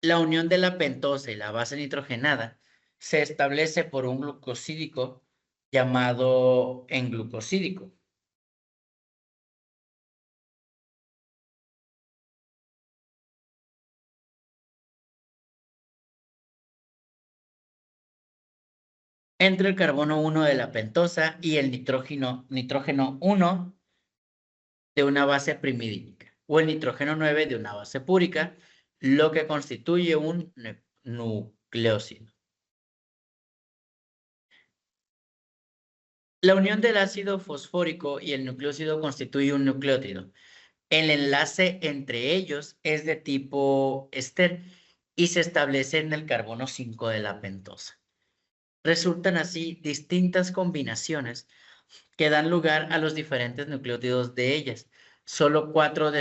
La unión de la pentosa y la base nitrogenada se establece por un glucosídico llamado N-glucosídico. Entre el carbono 1 de la pentosa y el nitrógeno 1 de una base primidínica, o el nitrógeno 9 de una base púrica, lo que constituye un nucleósido. La unión del ácido fosfórico y el nucleósido constituye un nucleótido. El enlace entre ellos es de tipo ester y se establece en el carbono 5 de la pentosa. Resultan así distintas combinaciones que dan lugar a los diferentes nucleótidos de ellas. Solo 4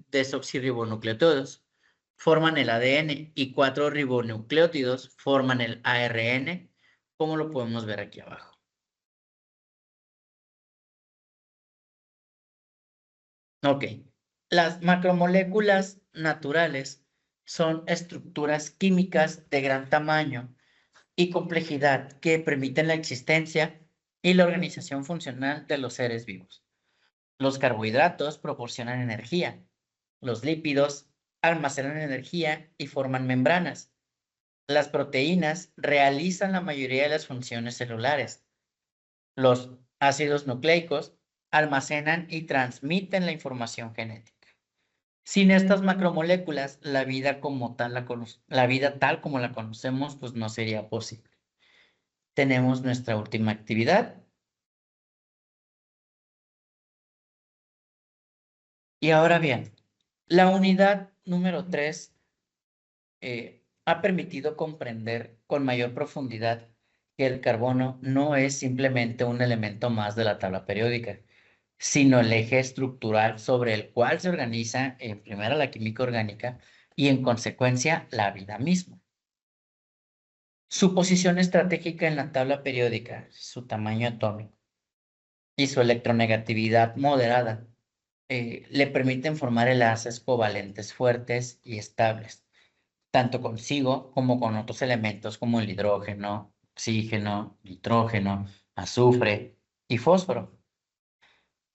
desoxirribonucleótidos forman el ADN y 4 ribonucleótidos forman el ARN, como lo podemos ver aquí abajo. Ok, las macromoléculas naturales son estructuras químicas de gran tamaño y complejidad que permiten la existencia y la organización funcional de los seres vivos. Los carbohidratos proporcionan energía. Los lípidos almacenan energía y forman membranas. Las proteínas realizan la mayoría de las funciones celulares. Los ácidos nucleicos almacenan y transmiten la información genética. Sin estas macromoléculas, la vida tal como la conocemos, pues no sería posible. Tenemos nuestra última actividad. Y ahora bien, la unidad número 3 ha permitido comprender con mayor profundidad que el carbono no es simplemente un elemento más de la tabla periódica, sino el eje estructural sobre el cual se organiza en primera la química orgánica y en consecuencia la vida misma. Su posición estratégica en la tabla periódica, su tamaño atómico y su electronegatividad moderada le permiten formar enlaces covalentes fuertes y estables, tanto consigo como con otros elementos como el hidrógeno, oxígeno, nitrógeno, azufre y fósforo.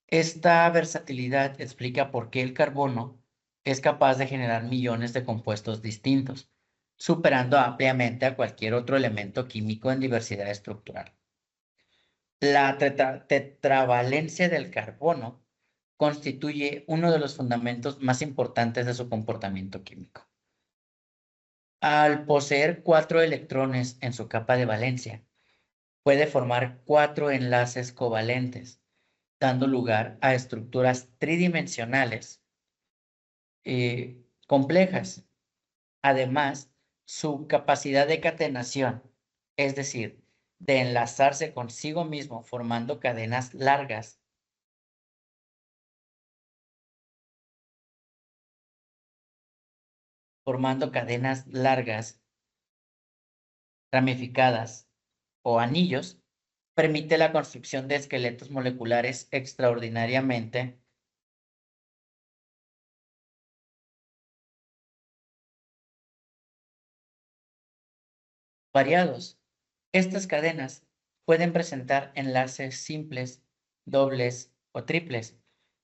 Esta versatilidad explica por qué el carbono es capaz de generar millones de compuestos distintos, superando ampliamente a cualquier otro elemento químico en diversidad estructural. La tetravalencia del carbono constituye uno de los fundamentos más importantes de su comportamiento químico. Al poseer 4 electrones en su capa de valencia, puede formar 4 enlaces covalentes, dando lugar a estructuras tridimensionales complejas. Además, su capacidad de catenación, es decir, de enlazarse consigo mismo formando cadenas largas, ramificadas o anillos, permite la construcción de esqueletos moleculares extraordinariamente variados. Estas cadenas pueden presentar enlaces simples, dobles o triples,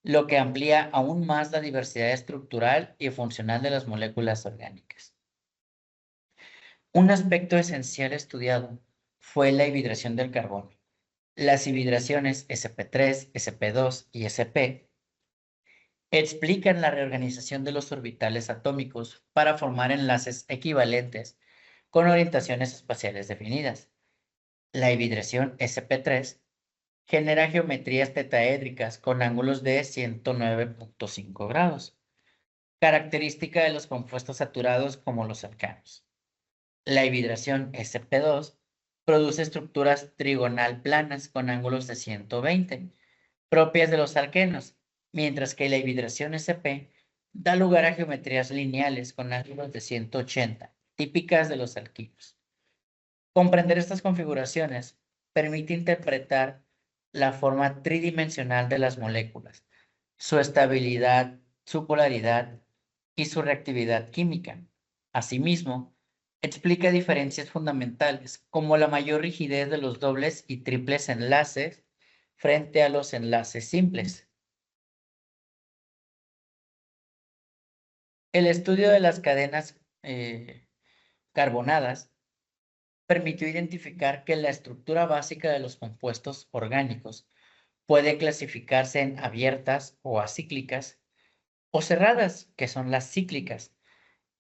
lo que amplía aún más la diversidad estructural y funcional de las moléculas orgánicas. Un aspecto esencial estudiado fue la hibridación del carbono. Las hibridaciones sp3, sp2 y sp explican la reorganización de los orbitales atómicos para formar enlaces equivalentes con orientaciones espaciales definidas. La hibridación sp3 genera geometrías tetaédricas con ángulos de 109.5 grados, característica de los compuestos saturados como los alcanos. La hibridación sp2 produce estructuras trigonal planas con ángulos de 120, propias de los alquenos, mientras que la hibridación sp da lugar a geometrías lineales con ángulos de 180, típicas de los alquinos. Comprender estas configuraciones permite interpretar la forma tridimensional de las moléculas, su estabilidad, su polaridad y su reactividad química. Asimismo, explica diferencias fundamentales como la mayor rigidez de los dobles y triples enlaces frente a los enlaces simples. El estudio de las cadenas carbonadas permitió identificar que la estructura básica de los compuestos orgánicos puede clasificarse en abiertas o acíclicas o cerradas, que son las cíclicas,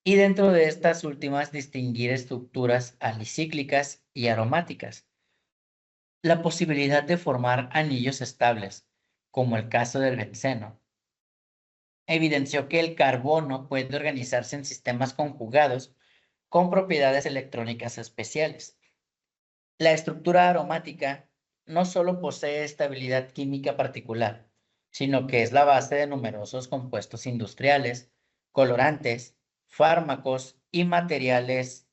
y dentro de estas últimas distinguir estructuras alicíclicas y aromáticas. La posibilidad de formar anillos estables, como el caso del benceno, evidenció que el carbono puede organizarse en sistemas conjugados con propiedades electrónicas especiales. La estructura aromática no solo posee estabilidad química particular, sino que es la base de numerosos compuestos industriales, colorantes, fármacos y materiales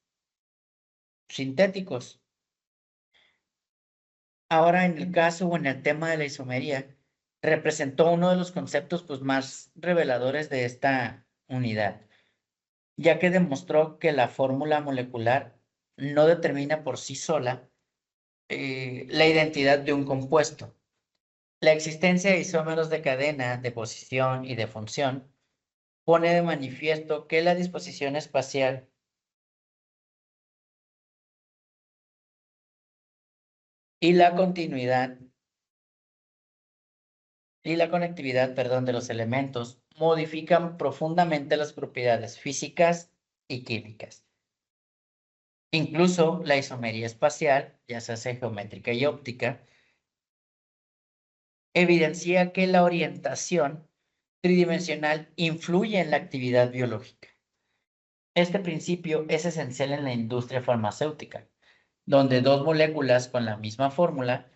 sintéticos. Ahora, en el caso o en el tema de la isomería, representó uno de los conceptos pues, más reveladores de esta unidad, ya que demostró que la fórmula molecular no determina por sí sola la identidad de un compuesto. La existencia de isómeros de cadena, de posición y de función pone de manifiesto que la disposición espacial y la continuidad y la conectividad, perdón, de los elementos modifican profundamente las propiedades físicas y químicas. Incluso la isomería espacial, ya sea geométrica y óptica, evidencia que la orientación tridimensional influye en la actividad biológica. Este principio es esencial en la industria farmacéutica, donde dos moléculas con la misma fórmula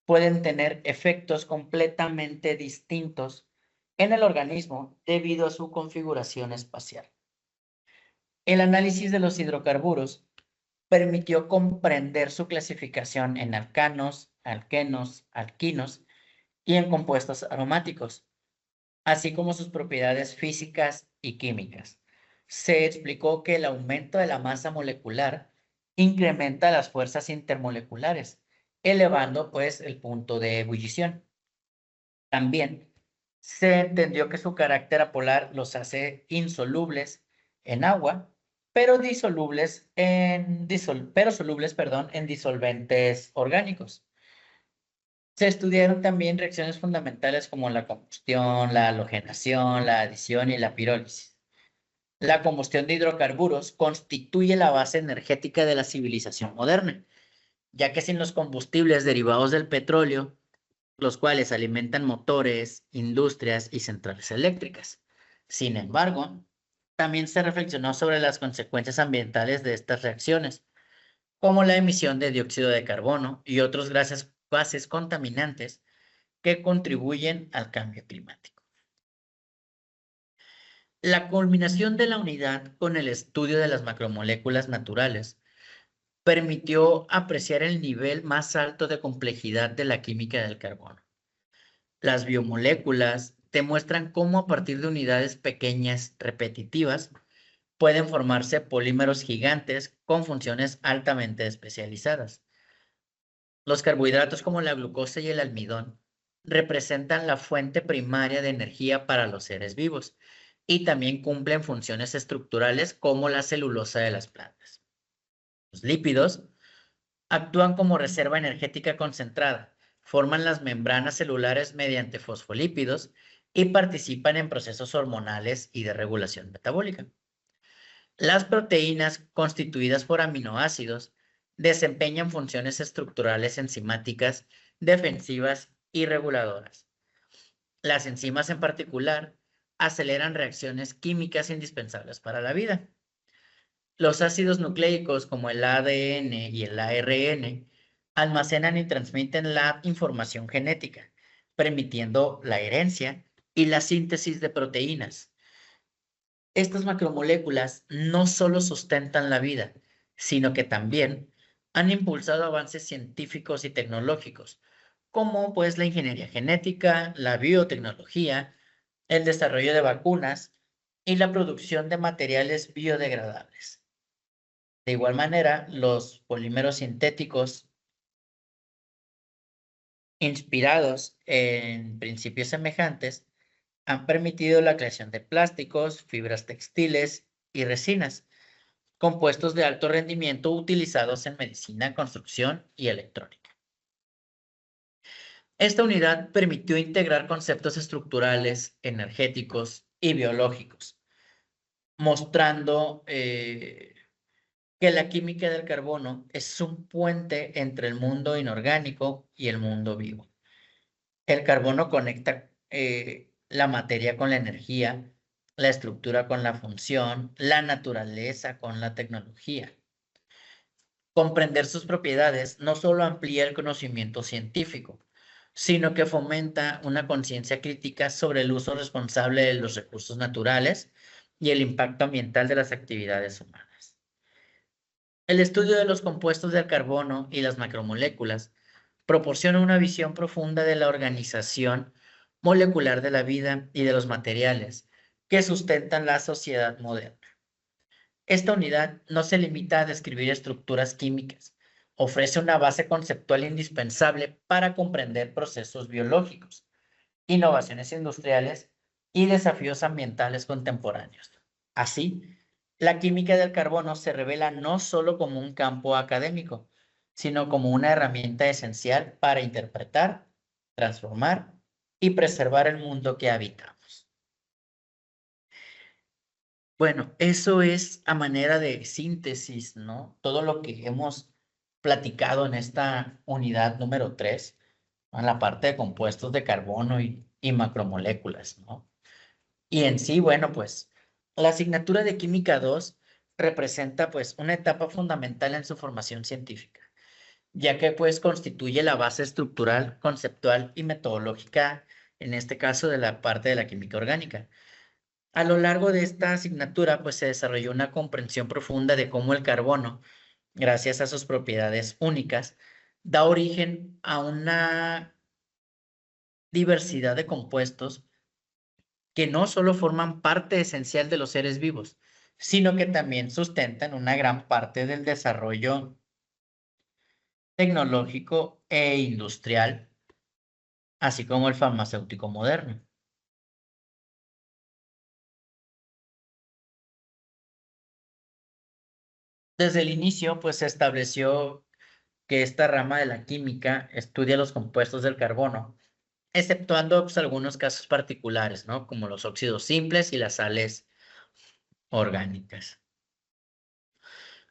pueden tener efectos completamente distintos en el organismo debido a su configuración espacial. El análisis de los hidrocarburos permitió comprender su clasificación en alcanos, alquenos, alquinos y en compuestos aromáticos, así como sus propiedades físicas y químicas. Se explicó que el aumento de la masa molecular incrementa las fuerzas intermoleculares, elevando pues el punto de ebullición. También se entendió que su carácter apolar los hace insolubles en agua, pero solubles, perdón, en disolventes orgánicos. Se estudiaron también reacciones fundamentales como la combustión, la halogenación, la adición y la pirólisis. La combustión de hidrocarburos constituye la base energética de la civilización moderna, ya que sin los combustibles derivados del petróleo, los cuales alimentan motores, industrias y centrales eléctricas. Sin embargo, también se reflexionó sobre las consecuencias ambientales de estas reacciones, como la emisión de dióxido de carbono y otros gases contaminantes que contribuyen al cambio climático. La culminación de la unidad con el estudio de las macromoléculas naturales permitió apreciar el nivel más alto de complejidad de la química del carbono. Las biomoléculas demuestran cómo a partir de unidades pequeñas, repetitivas, pueden formarse polímeros gigantes con funciones altamente especializadas. Los carbohidratos como la glucosa y el almidón representan la fuente primaria de energía para los seres vivos y también cumplen funciones estructurales como la celulosa de las plantas. Los lípidos actúan como reserva energética concentrada, forman las membranas celulares mediante fosfolípidos y participan en procesos hormonales y de regulación metabólica. Las proteínas constituidas por aminoácidos desempeñan funciones estructurales enzimáticas, defensivas y reguladoras. Las enzimas en particular aceleran reacciones químicas indispensables para la vida. Los ácidos nucleicos como el ADN y el ARN almacenan y transmiten la información genética, permitiendo la herencia y la síntesis de proteínas. Estas macromoléculas no solo sustentan la vida, sino que también han impulsado avances científicos y tecnológicos, como pues la ingeniería genética, la biotecnología, el desarrollo de vacunas y la producción de materiales biodegradables. De igual manera, los polímeros sintéticos inspirados en principios semejantes han permitido la creación de plásticos, fibras textiles y resinas, compuestos de alto rendimiento utilizados en medicina, construcción y electrónica. Esta unidad permitió integrar conceptos estructurales, energéticos y biológicos, mostrando que la química del carbono es un puente entre el mundo inorgánico y el mundo vivo. El carbono conecta la materia con la energía, la estructura con la función, la naturaleza con la tecnología. Comprender sus propiedades no solo amplía el conocimiento científico, sino que fomenta una conciencia crítica sobre el uso responsable de los recursos naturales y el impacto ambiental de las actividades humanas. El estudio de los compuestos del carbono y las macromoléculas proporciona una visión profunda de la organización molecular de la vida y de los materiales que sustentan la sociedad moderna. Esta unidad no se limita a describir estructuras químicas, ofrece una base conceptual indispensable para comprender procesos biológicos, innovaciones industriales y desafíos ambientales contemporáneos. Así, la química del carbono se revela no solo como un campo académico, sino como una herramienta esencial para interpretar, transformar y preservar el mundo que habitamos. Bueno, eso es a manera de síntesis, ¿no? Todo lo que hemos platicado en esta unidad número 3, en la parte de compuestos de carbono y macromoléculas, ¿no? Y en sí, bueno, pues la asignatura de Química 2 representa pues una etapa fundamental en su formación científica, ya que pues constituye la base estructural, conceptual y metodológica, en este caso de la parte de la química orgánica. A lo largo de esta asignatura pues se desarrolló una comprensión profunda de cómo el carbono, gracias a sus propiedades únicas, da origen a una diversidad de compuestos que no solo forman parte esencial de los seres vivos, sino que también sustentan una gran parte del desarrollo tecnológico e industrial, así como el farmacéutico moderno. Desde el inicio, pues se estableció que esta rama de la química estudia los compuestos del carbono, exceptuando pues, algunos casos particulares, ¿no? Como los óxidos simples y las sales orgánicas.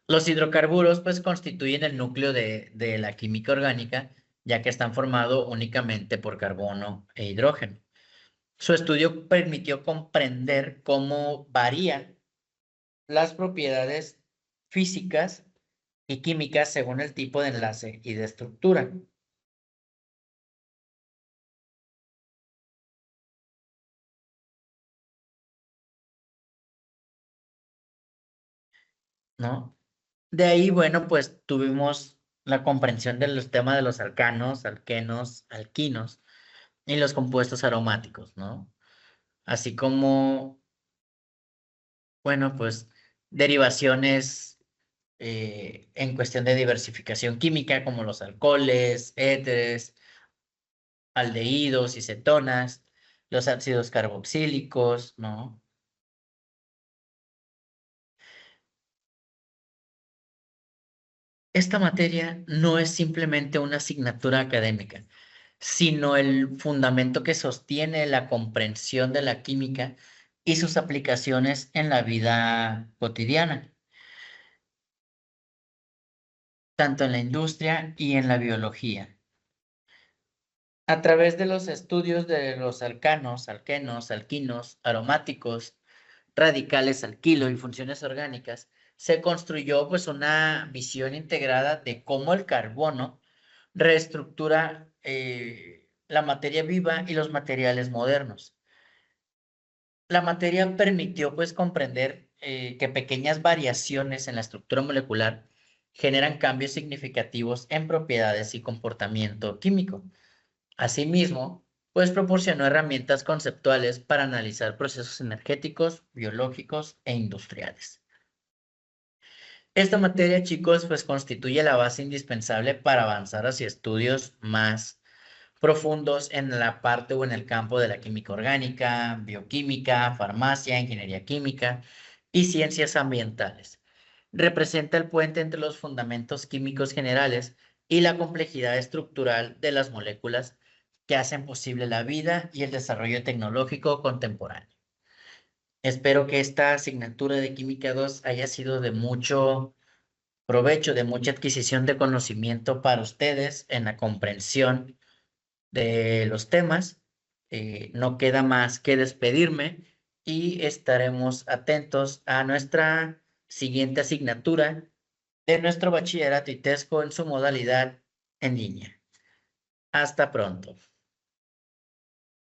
Los hidrocarburos, pues, constituyen el núcleo de la química orgánica, ya que están formados únicamente por carbono e hidrógeno. Su estudio permitió comprender cómo varían las propiedades físicas y químicas según el tipo de enlace y de estructura, ¿no? De ahí, bueno, pues tuvimos la comprensión de los temas de los alcanos, alquenos, alquinos y los compuestos aromáticos, ¿no? Así como, bueno, pues derivaciones en cuestión de diversificación química, como los alcoholes, éteres, aldehídos y cetonas, los ácidos carboxílicos, ¿no? Esta materia no es simplemente una asignatura académica, sino el fundamento que sostiene la comprensión de la química y sus aplicaciones en la vida cotidiana, tanto en la industria y en la biología. A través de los estudios de los alcanos, alquenos, alquinos, aromáticos, radicales alquilo y funciones orgánicas, se construyó pues una visión integrada de cómo el carbono reestructura la materia viva y los materiales modernos. La materia permitió pues comprender que pequeñas variaciones en la estructura molecular generan cambios significativos en propiedades y comportamiento químico. Asimismo, pues proporcionó herramientas conceptuales para analizar procesos energéticos, biológicos e industriales. Esta materia, chicos, pues constituye la base indispensable para avanzar hacia estudios más profundos en la parte o en el campo de la química orgánica, bioquímica, farmacia, ingeniería química y ciencias ambientales. Representa el puente entre los fundamentos químicos generales y la complejidad estructural de las moléculas que hacen posible la vida y el desarrollo tecnológico contemporáneo. Espero que esta asignatura de Química 2 haya sido de mucho provecho, de mucha adquisición de conocimiento para ustedes en la comprensión de los temas. No queda más que despedirme y estaremos atentos a nuestra siguiente asignatura de nuestro bachillerato ITESCO en su modalidad en línea. Hasta pronto.